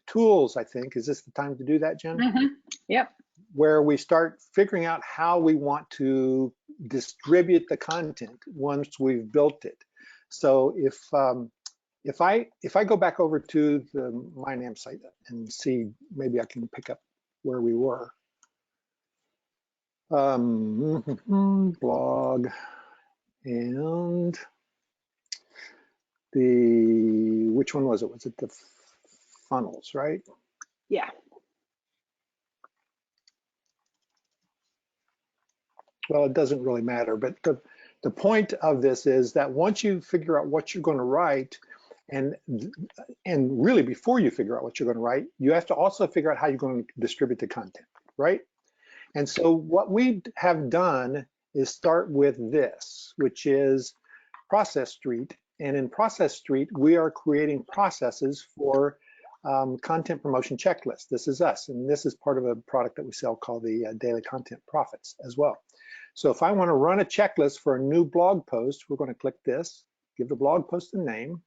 Speaker 1: tools, I think. Is this the time to do that, Jen?
Speaker 2: Yep. Where
Speaker 1: we start figuring out how we want to distribute the content once we've built it. So if I go back over to the My NAMS site and see, maybe I can pick up where we were. Blog and which one was it? Was it the funnels, right?
Speaker 2: Yeah.
Speaker 1: Well, it doesn't really matter, but the point of this is that once you figure out what you're going to write, and really before you figure out what you're going to write, you have to also figure out how you're going to distribute the content, right? And so what we have done is start with this, which is Process Street. And in Process Street, we are creating processes for content promotion checklist. This is us, and this is part of a product that we sell called the Daily Content Profits as well. So if I want to run a checklist for a new blog post, we're going to click this, give the blog post a name.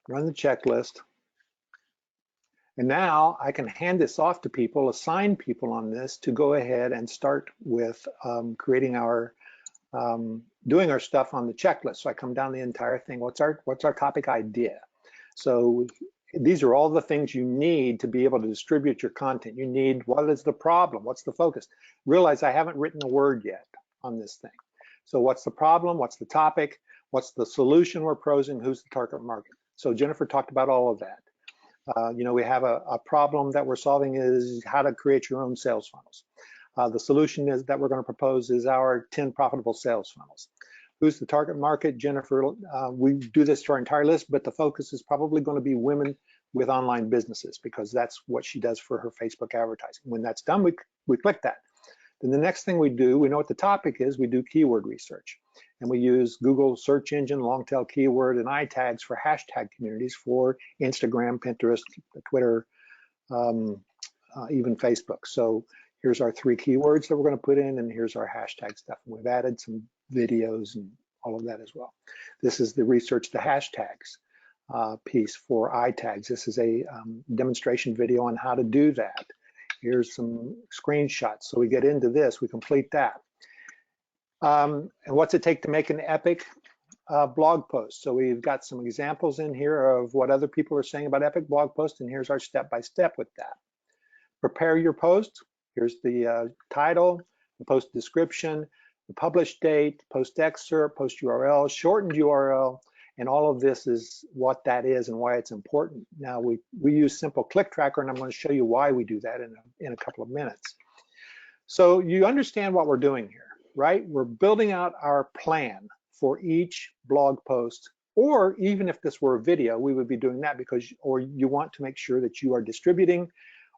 Speaker 1: Run the checklist. And now I can hand this off to people, assign people on this to go ahead and start with creating our, doing our stuff on the checklist. So I come down the entire thing. What's our topic idea? So these are all the things you need to be able to distribute your content. You need, what is the problem? What's the focus? Realize I haven't written a word yet on this thing. So what's the problem? What's the topic? What's the solution we're proposing? Who's the target market? So Jennifer talked about all of that. You know, we have a problem that we're solving is how to create your own sales funnels. The solution is that we're going to propose is our 10 profitable sales funnels. Who's the target market? Jennifer, we do this to our entire list, but the focus is probably going to be women with online businesses because that's what she does for her Facebook advertising. When that's done, we click that. Then the next thing we do, we know what the topic is, we do keyword research. And we use Google search engine, long tail keyword, and I tags for hashtag communities for Instagram, Pinterest, Twitter, even Facebook. So here's our 3 keywords that we're going to put in, and here's our hashtag stuff. And we've added some videos and all of that as well. This is the research the hashtags piece for I tags. This is a demonstration video on how to do that. Here's some screenshots. So we get into this, we complete that. And what's it take to make an epic blog post? So we've got some examples in here of what other people are saying about epic blog posts, and here's our step-by-step with that. Prepare your post. Here's the title, the post description, the publish date, post excerpt, post URL, shortened URL, and all of this is what that is and why it's important. Now we use simple click tracker, and I'm going to show you why we do that in a couple of minutes. So you understand what we're doing here, right? We're building out our plan for each blog post, or even if this were a video, we would be doing that because, or you want to make sure that you are distributing,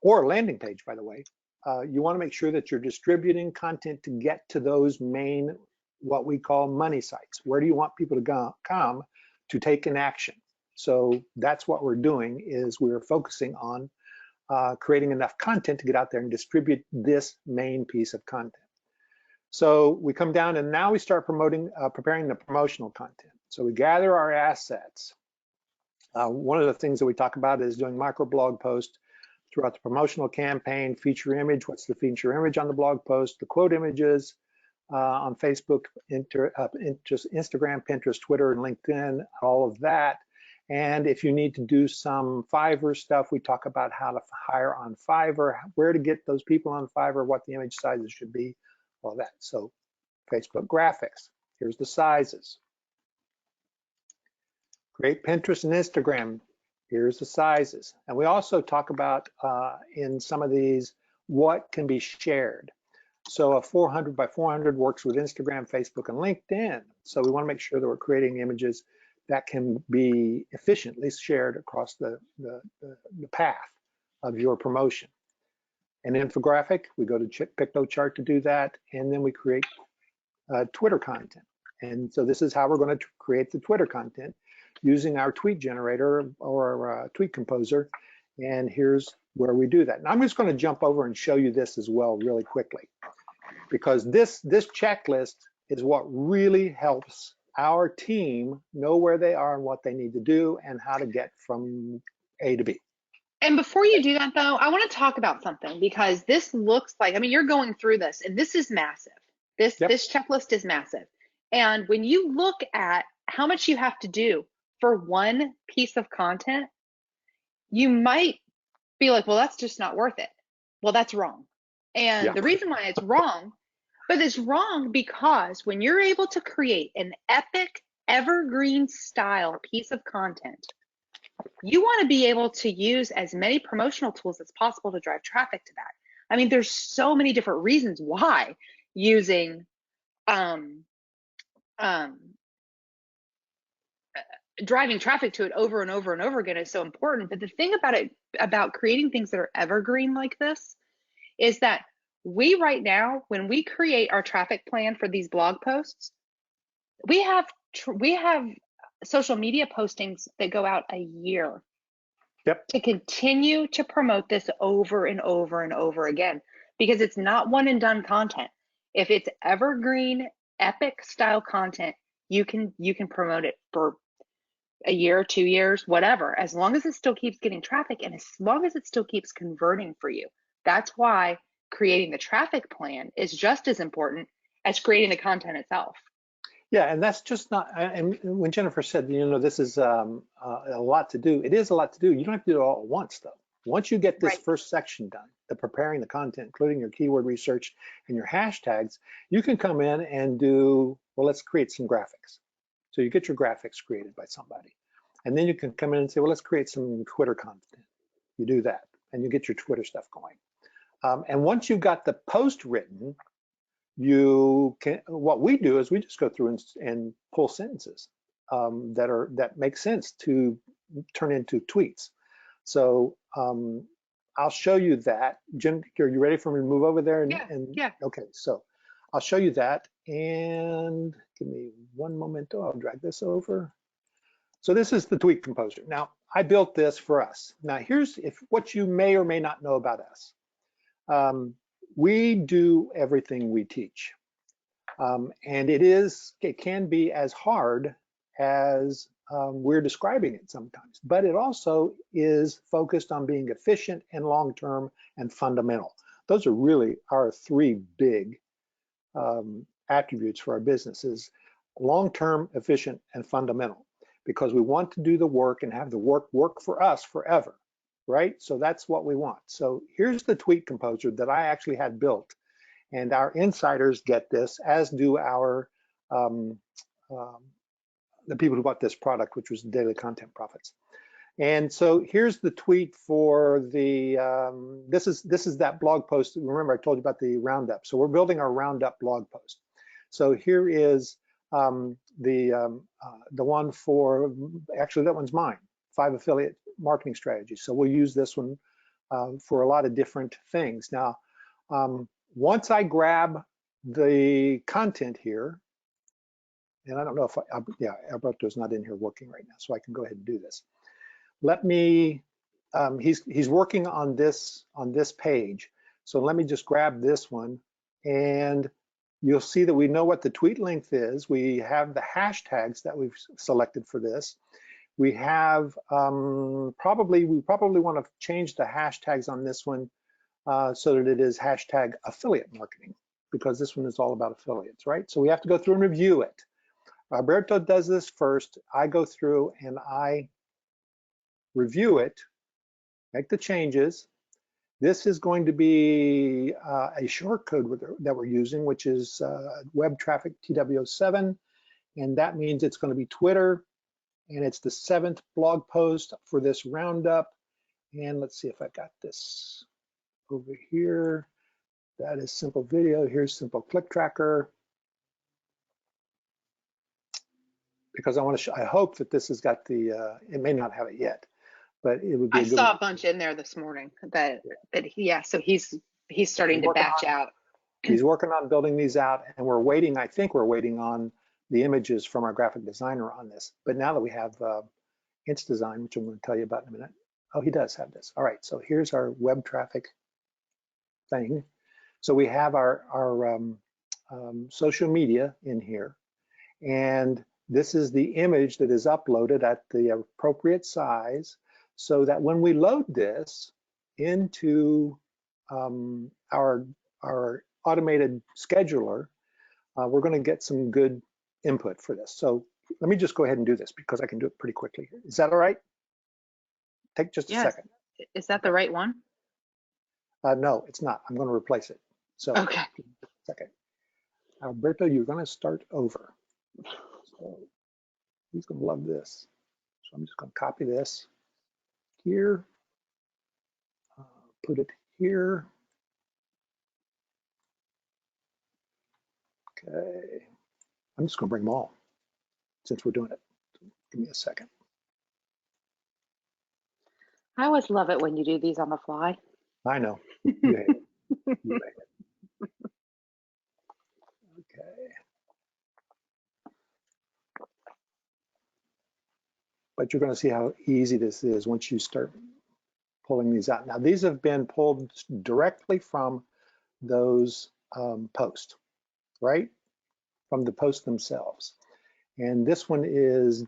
Speaker 1: or a landing page, by the way, you want to make sure that you're distributing content to get to those main, what we call money sites. Where do you want people to come to take an action? So that's what we're doing, is we're focusing on creating enough content to get out there and distribute this main piece of content. So we come down and now we start preparing the promotional content. So we gather our assets. One of the things that we talk about is doing micro blog posts throughout the promotional campaign, feature image, what's the feature image on the blog post, the quote images on Facebook, Instagram, Pinterest, Twitter, and LinkedIn, all of that. And if you need to do some Fiverr stuff, we talk about how to hire on Fiverr, where to get those people on Fiverr, what the image sizes should be, all that. So Facebook graphics, here's the sizes. Create Pinterest and Instagram, here's the sizes. And we also talk about in some of these, what can be shared. So a 400 by 400 works with Instagram, Facebook, and LinkedIn. So we want to make sure that we're creating images that can be efficiently shared across the path of your promotion. An infographic, we go to PictoChart to do that, and then we create Twitter content. And so this is how we're going to create the Twitter content using our tweet generator or tweet composer. And here's where we do that. And I'm just going to jump over and show you this as well really quickly, because this checklist is what really helps our team know where they are and what they need to do and how to get from A to B.
Speaker 2: And before you do that though, I want to talk about something, because this looks like, I mean, you're going through this and this is massive. This checklist is massive. And when you look at how much you have to do for one piece of content, you might be like, well, that's just not worth it. Well, that's wrong. And the reason why it's wrong, but it's wrong because when you're able to create an epic, evergreen style piece of content, you want to be able to use as many promotional tools as possible to drive traffic to that. I mean, there's so many different reasons why using driving traffic to it over and over and over again is so important. But the thing about it, about creating things that are evergreen like this, is that we right now, when we create our traffic plan for these blog posts, we have social media postings that go out a year to continue to promote this over and over and over again, because it's not one and done content. If it's evergreen, epic style content, you can promote it for a year, 2 years, whatever, as long as it still keeps getting traffic and as long as it still keeps converting for you. That's why creating the traffic plan is just as important as creating the content itself.
Speaker 1: Yeah, and that's just not, and when Jennifer said, this is a lot to do, it is a lot to do. You don't have to do it all at once, though. Once you get this
Speaker 2: Right.
Speaker 1: first section done, the preparing the content, including your keyword research and your hashtags, you can come in and do, well, let's create some graphics. So you get your graphics created by somebody. And then you can come in and say, well, let's create some Twitter content. You do that, and you get your Twitter stuff going. And once you've got the post written, what we do is we just go through and pull sentences that make sense to turn into tweets. So I'll show you that. Jen, are you ready for me to move over there?
Speaker 2: Yeah.
Speaker 1: Okay, so I'll show you that, and give me one moment. I'll drag this over. So this is the tweet composer. Now, I built this for us. Now here's what you may or may not know about us. We do everything we teach. And it can be as hard as we're describing it sometimes, but it also is focused on being efficient and long-term and fundamental. Those are really our three big attributes for our businesses: long-term, efficient, and fundamental, because we want to do the work and have the work for us forever, right? So that's what we want. So here's the tweet composer that I actually had built. And our insiders get this, as do our the people who bought this product, which was Daily Content Profits. And so here's the tweet for the this is that blog post. Remember, I told you about the roundup. So we're building our roundup blog post. So here is the one for, actually that one's mine, 5 affiliate marketing strategies. So we'll use this one for a lot of different things. Now, once I grab the content here, and I don't know if yeah, Alberto's not in here working right now, so I can go ahead and do this. Let me, he's working on this page. So let me just grab this one, and you'll see that we know what the tweet length is. We have the hashtags that we've selected for this. We have we probably want to change the hashtags on this one so that it is hashtag affiliate marketing, because this one is all about affiliates, right? So we have to go through and review it. Alberto does this first. I go through and I review it, make the changes. This is going to be a short code that we're using, which is web traffic TW07, and that means it's going to be Twitter, and it's the 7th blog post for this roundup. And let's see if I got this over here. That is simple video. Here's simple click tracker. Because I want to, I hope that this has got the, it may not have it yet, but it would be
Speaker 2: I
Speaker 1: a good
Speaker 2: saw
Speaker 1: one.
Speaker 2: a bunch in there this morning yeah, so he's starting to batch out.
Speaker 1: He's working on building these out, and we're waiting, I think we're waiting on the images from our graphic designer on this. But now that we have InstDesign, which I'm going to tell you about in a minute. Oh, he does have this. All right, so here's our web traffic thing. So we have our social media in here, and this is the image that is uploaded at the appropriate size, so that when we load this into our automated scheduler, we're going to get some good input for this. So let me just go ahead and do this, because I can do it pretty quickly here. Is that all right? Take just a second.
Speaker 2: Is that the right one?
Speaker 1: No, it's not. I'm going to replace it. So,
Speaker 2: okay.
Speaker 1: Second. Alberto, you're going to start over. So he's going to love this. So I'm just going to copy this here, put it here. Okay. I'm just going to bring them all since we're doing it. Give me a second.
Speaker 2: I always love it when you do these on the fly.
Speaker 1: I know. You hate it. You hate it. Okay. But you're going to see how easy this is once you start pulling these out. Now, these have been pulled directly from those posts, right? From the posts themselves. And this one is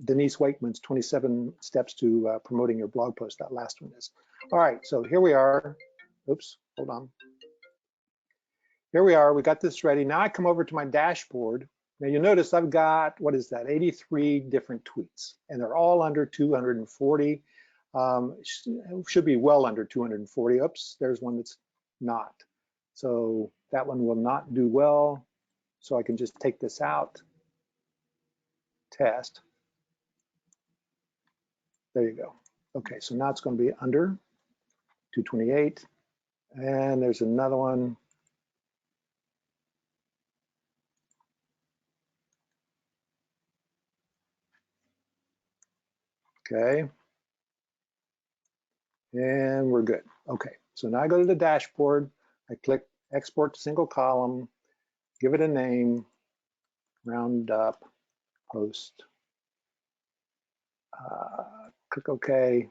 Speaker 1: Denise Wakeman's 27 Steps to Promoting Your Blog Post. That last one is. All right, so here we are. Oops, hold on. Here we are, we got this ready. Now I come over to my dashboard. Now you'll notice I've got, what is that, 83 different tweets, and they're all under 240. Should be well under 240. Oops, there's one that's not. So that one will not do well. So I can just take this out, test. There you go. Okay, so now it's going to be under 228. And there's another one. Okay. And we're good. Okay, so now I go to the dashboard. I click export to single column, give it a name, round up, post. Click OK.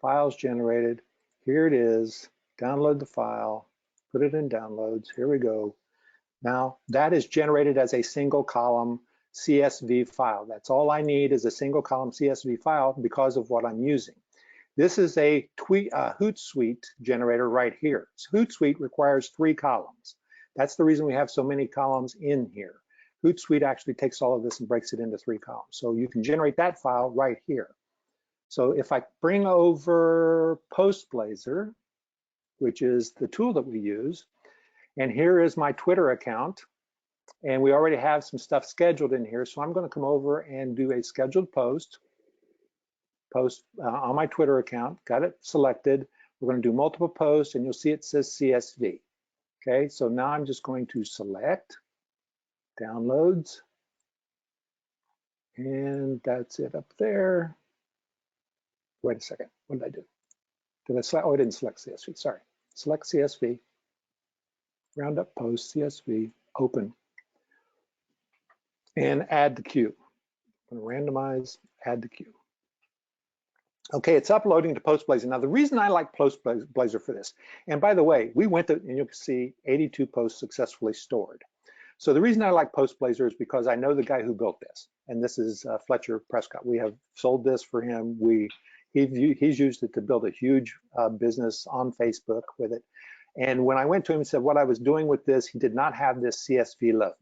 Speaker 1: Files generated. Here it is. Download the file, put it in downloads. Here we go. Now that is generated as a single column CSV file. That's all I need is a single column CSV file because of what I'm using. This is a Hootsuite generator right here. Hootsuite requires 3 columns. That's the reason we have so many columns in here. Hootsuite actually takes all of this and breaks it into 3 columns. So you can generate that file right here. So if I bring over Postblazer, which is the tool that we use, and here is my Twitter account, and we already have some stuff scheduled in here. So I'm going to come over and do a scheduled post on my Twitter account, got it selected. We're going to do multiple posts, and you'll see it says CSV. Okay, so now I'm just going to select downloads, and that's it up there. Wait a second, what did I do? Did I select? Oh, I didn't select CSV, sorry. Select CSV, roundup post, CSV, open, and add to queue. I'm going to randomize, add to queue. Okay, it's uploading to Postblazer. Now, the reason I like Postblazer for this, and by the way, we went to, and you can see 82 posts successfully stored. So the reason I like Postblazer is because I know the guy who built this, and this is Fletcher Prescott. We have sold this for him. He's used it to build a huge business on Facebook with it. And when I went to him and said what I was doing with this, he did not have this CSV load.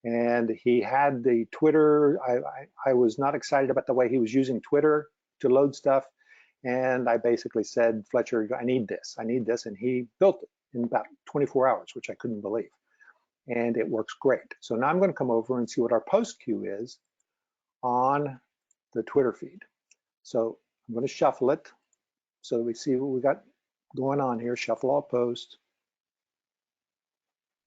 Speaker 1: And he had the Twitter. I was not excited about the way he was using Twitter to load stuff. And I basically said, Fletcher, I need this, and he built it in about 24 hours, which I couldn't believe. And it works great. So now I'm going to come over and see what our post queue is on the Twitter feed. So I'm going to shuffle it so that we see what we got going on here, shuffle all posts.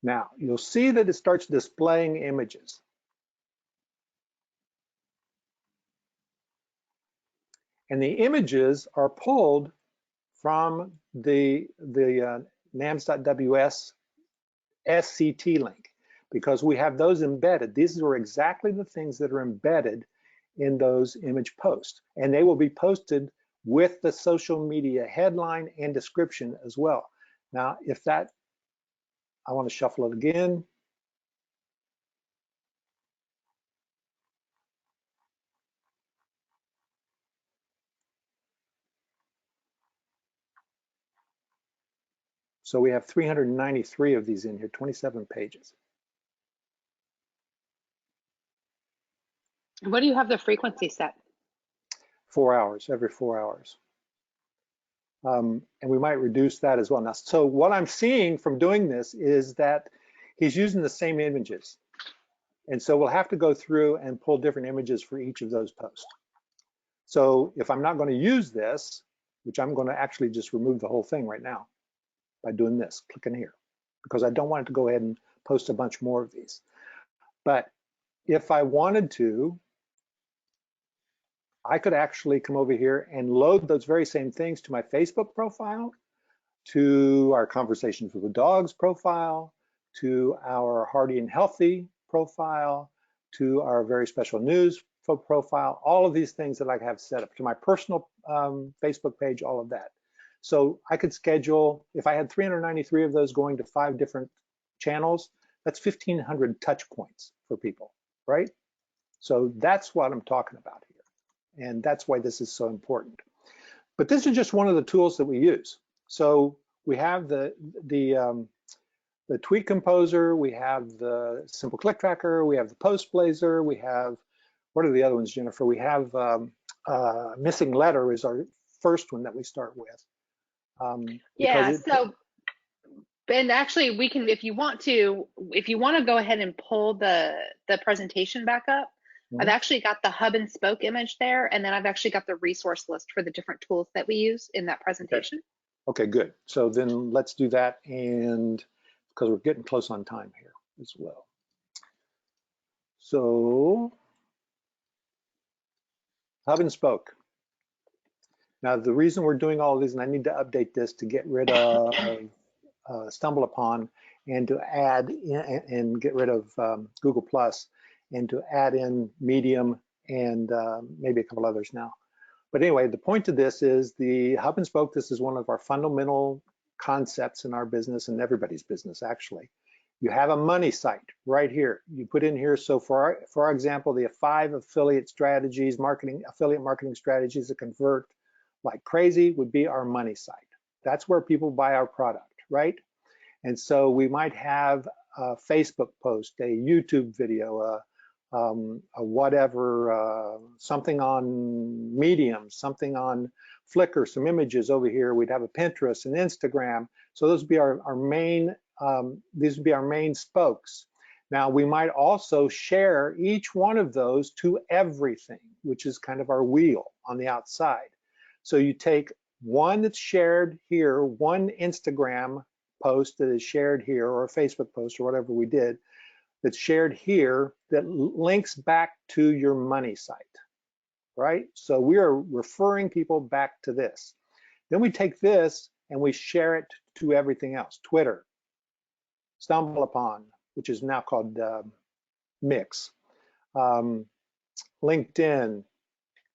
Speaker 1: Now, you'll see that it starts displaying images. And the images are pulled from the NAMS.ws SCT link because we have those embedded. These are exactly the things that are embedded in those image posts. And they will be posted with the social media headline and description as well. Now, if that, I want to shuffle it again. So we have 393 of these in here, 27 pages.
Speaker 2: What do you have the frequency set?
Speaker 1: 4 hours, every 4 hours. And we might reduce that as well. Now, so what I'm seeing from doing this is that he's using the same images. And so we'll have to go through and pull different images for each of those posts. So if I'm not going to use this, which I'm going to actually just remove the whole thing right now by doing this, clicking here, because I don't want it to go ahead and post a bunch more of these. But if I wanted to, I could actually come over here and load those very same things to my Facebook profile, to our Conversations with the Dogs profile, to our Hardy and Healthy profile, to our very special news profile, all of these things that I have set up, to my personal Facebook page, all of that. So I could schedule, if I had 393 of those going to 5 different channels, that's 1,500 touch points for people. right? So that's what I'm talking about here. And that's why this is so important. But this is just one of the tools that we use. So we have the tweet composer, we have the simple click tracker, we have the post blazer, we have, what are the other ones, Jennifer? We have missing letter is our first one that we start with.
Speaker 2: Yeah, so, and actually we can, if you want to go ahead and pull the presentation back up, I've actually got the hub and spoke image there, and then I've actually got the resource list for the different tools that we use in that presentation.
Speaker 1: Okay, good. So then let's do that, and because we're getting close on time here as well. So hub and spoke. Now the reason we're doing all of these, and I need to update this to get rid of stumble upon and to add in, and get rid of Google Plus, and to add in Medium and maybe a couple others now. But anyway, the point of this is the hub and spoke. This is one of our fundamental concepts in our business and everybody's business, actually. You have a money site right here. You put in here, so for our example, the 5 affiliate strategies, affiliate marketing strategies that convert like crazy would be our money site. That's where people buy our product, right? And so we might have a Facebook post, a YouTube video, a whatever, something on Medium, something on Flickr, some images over here. We'd have a Pinterest and Instagram. So those would be our main, these would be our main spokes. Now we might also share each one of those to everything, which is kind of our wheel on the outside. So you take one that's shared here, one Instagram post that is shared here, or a Facebook post or whatever we did, that's shared here that links back to your money site, right? So we are referring people back to this. Then we take this and we share it to everything else. Twitter, Stumble Upon, which is now called Mix, LinkedIn,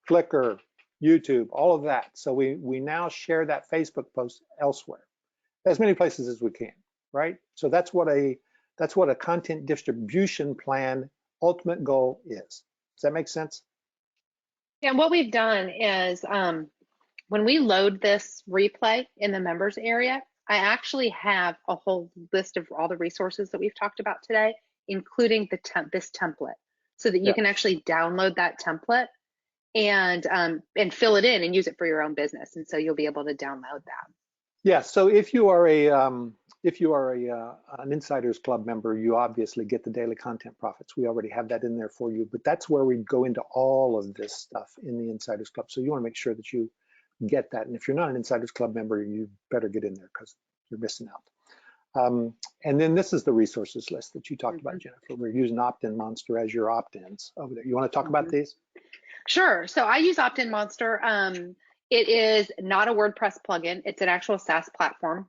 Speaker 1: Flickr, YouTube, all of that. So we now share that Facebook post elsewhere, as many places as we can, right? So that's what a content distribution plan ultimate goal is. Does that make sense?
Speaker 2: Yeah, and what we've done is when we load this replay in the members area, I actually have a whole list of all the resources that we've talked about today, including this template, so that you can actually download that template and fill it in and use it for your own business. And so you'll be able to download that.
Speaker 1: Yeah. So if you are an Insiders Club member, you obviously get the daily content profits. We already have that in there for you, but that's where we go into all of this stuff in the Insiders Club. So you want to make sure that you get that. And if you're not an Insiders Club member, you better get in there because you're missing out. And then this is the resources list that you talked about, Jennifer. We're using Opt-in Monster as your opt-ins over there. You want to talk about these?
Speaker 2: Sure. So I use Opt-in Monster. It is not a WordPress plugin. It's an actual SaaS platform.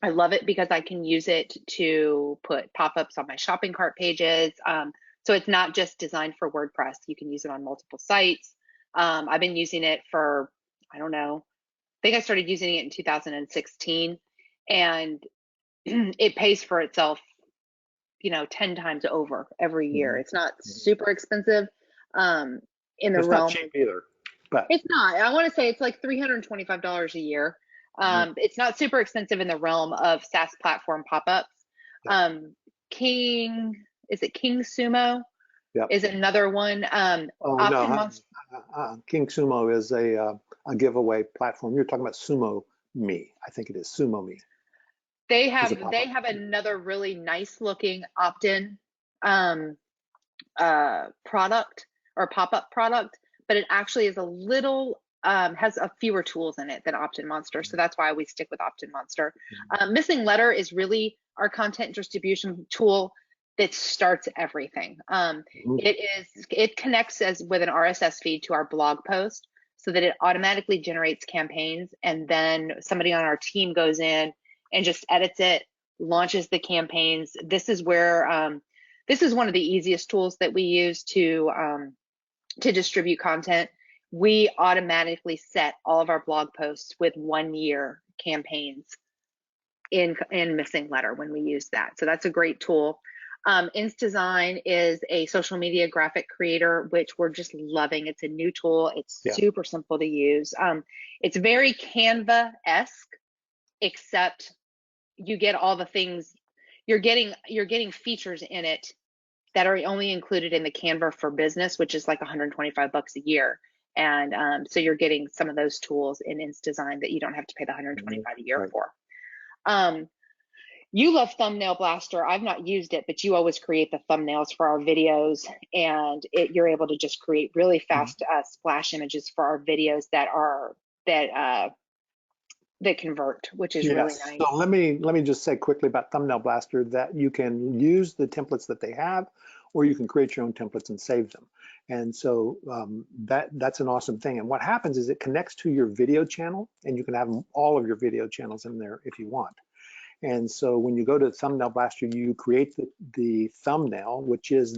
Speaker 2: I love it because I can use it to put pop-ups on my shopping cart pages. So it's not just designed for WordPress. You can use it on multiple sites. I've been using it for, I don't know, I think I started using it in 2016, and it pays for itself, 10 times over every year. It's not super expensive. In the realm,
Speaker 1: not cheap either, but
Speaker 2: it's not. I want to say it's like $325 a year. It's not super expensive in the realm of SaaS platform pop-ups. King Sumo? Yep. Is another one.
Speaker 1: King Sumo is a giveaway platform. You're talking about Sumo Me. I think it is Sumo Me.
Speaker 2: They have another really nice looking opt-in product or pop-up product, but it actually is a little has a fewer tools in it than Opt-in Monster. So that's why we stick with Opt-in Monster. Missing Letter is really our content distribution tool that starts everything. It connects with an RSS feed to our blog post so that it automatically generates campaigns, and then somebody on our team goes in and just edits it, launches the campaigns. This is where this is one of the easiest tools that we use to distribute content. We automatically set all of our blog posts with 1-year campaigns in Missing Letter when we use that. So that's a great tool. InSdesign is a social media graphic creator, which we're just loving. It's a new tool. It's
Speaker 1: Yeah.
Speaker 2: super simple to use. It's very Canva-esque, except you get all the things. You're getting features in it that are only included in the Canva for Business, which is like $125 a year. And so you're getting some of those tools in InSdesign that you don't have to pay the $125 a year
Speaker 1: Right.
Speaker 2: for. You love Thumbnail Blaster. I've not used it, but you always create the thumbnails for our videos, and you're able to just create really fast splash images for our videos that convert, which is really
Speaker 1: Yes.
Speaker 2: nice.
Speaker 1: So let me just say quickly about Thumbnail Blaster that you can use the templates that they have, or you can create your own templates and save them. And so that's an awesome thing. And what happens is it connects to your video channel, and you can have all of your video channels in there if you want. And so when you go to Thumbnail Blaster, you create the thumbnail, which is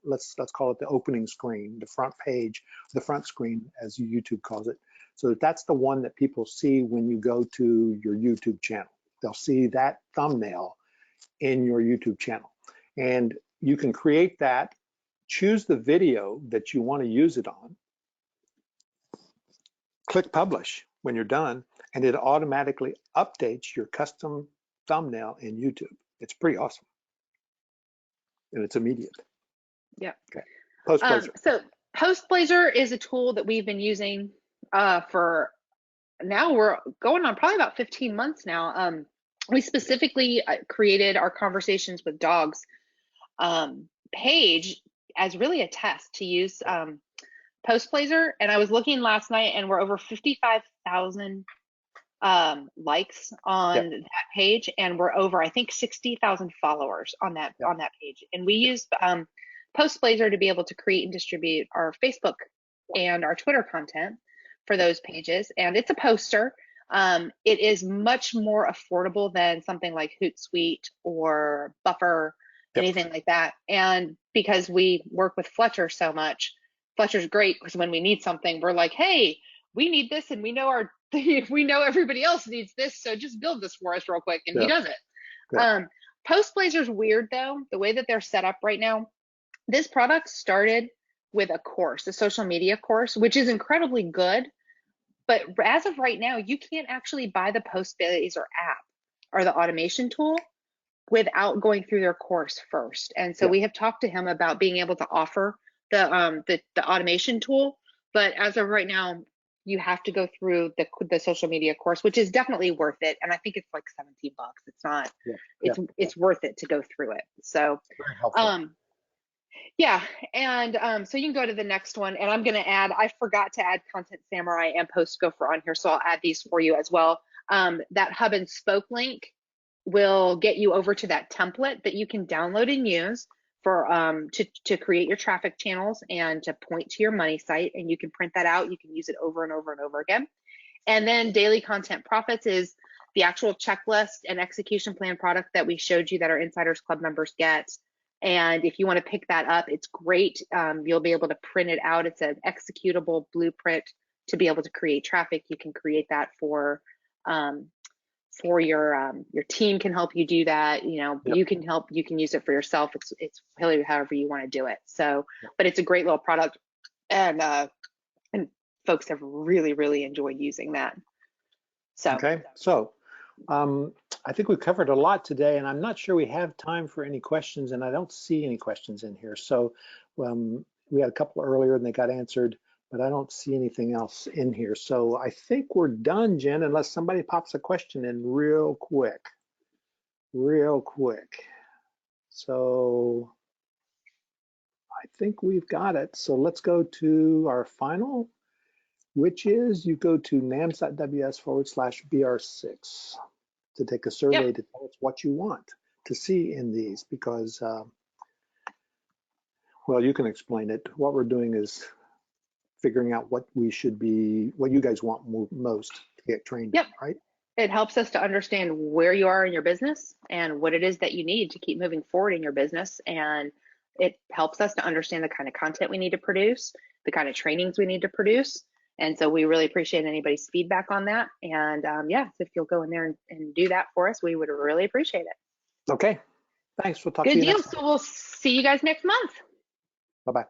Speaker 1: let's call it the opening screen, the front page, the front screen, as YouTube calls it. So that's the one that people see when you go to your YouTube channel. They'll see that thumbnail in your YouTube channel. And you can create that, choose the video that you want to use it on, click publish when you're done, and it automatically updates your custom thumbnail in YouTube. It's pretty awesome. And it's immediate.
Speaker 2: Yeah.
Speaker 1: Okay. Postblazer.
Speaker 2: So Postblazer is a tool that we've been using for now we're going on probably about 15 months now. We specifically created our Conversations with Dogs page as really a test to use Postblazer. And I was looking last night, and we're over 55,000 likes on that page, and we're over, I think, 60,000 followers on that page. And we use Postblazer to be able to create and distribute our Facebook and our Twitter content for those pages. And it's a poster. It is much more affordable than something like Hootsuite or Buffer, anything like that. And because we work with Fletcher so much, Fletcher's great, because when we need something, we're like, hey, we need this, and we know we know everybody else needs this, so just build this for us real quick, and he does it. Postblazer's weird though, the way that they're set up right now. This product started with a course, a social media course, which is incredibly good. But as of right now, you can't actually buy the Postblazer app or the automation tool without going through their course first. And so we have talked to him about being able to offer the automation tool. But as of right now, you have to go through the social media course, which is definitely worth it. And I think it's like $17. It's not, it's worth it to go through it. So,
Speaker 1: very helpful.
Speaker 2: Yeah, and so you can go to the next one, and I'm going to add, I forgot to add Content Samurai and Post Gopher on here, so I'll add these for you as well. That hub and spoke link will get you over to that template that you can download and use for to create your traffic channels and to point to your money site, and you can print that out. You can use it over and over and over again. And then Daily Content Profits is the actual checklist and execution plan product that we showed you that our Insiders Club members get. And if you want to pick that up, it's great. You'll be able to print it out. It's an executable blueprint to be able to create traffic. You can create that for your team can help you do that. You know, you can use it for yourself. It's really however you want to do it. So, but it's a great little product, and folks have really enjoyed using that. So
Speaker 1: okay, so I think we covered a lot today, and I'm not sure we have time for any questions, and I don't see any questions in here. So we had a couple earlier and they got answered, but I don't see anything else in here. So I think we're done, Jen, unless somebody pops a question in real quick. So I think we've got it. So let's go to our final, which is you go to nams.ws/BR6 to take a survey to tell us what you want to see in these, because, well, you can explain it. What we're doing is figuring out what you guys want most to get trained in, right?
Speaker 2: It helps us to understand where you are in your business and what it is that you need to keep moving forward in your business. And it helps us to understand the kind of content we need to produce, the kind of trainings we need to produce. And so we really appreciate anybody's feedback on that. And so if you'll go in there and do that for us, we would really appreciate it.
Speaker 1: Okay. Thanks. We'll talk to
Speaker 2: Good
Speaker 1: you
Speaker 2: deal.
Speaker 1: next time.
Speaker 2: So we'll see you guys next month.
Speaker 1: Bye-bye.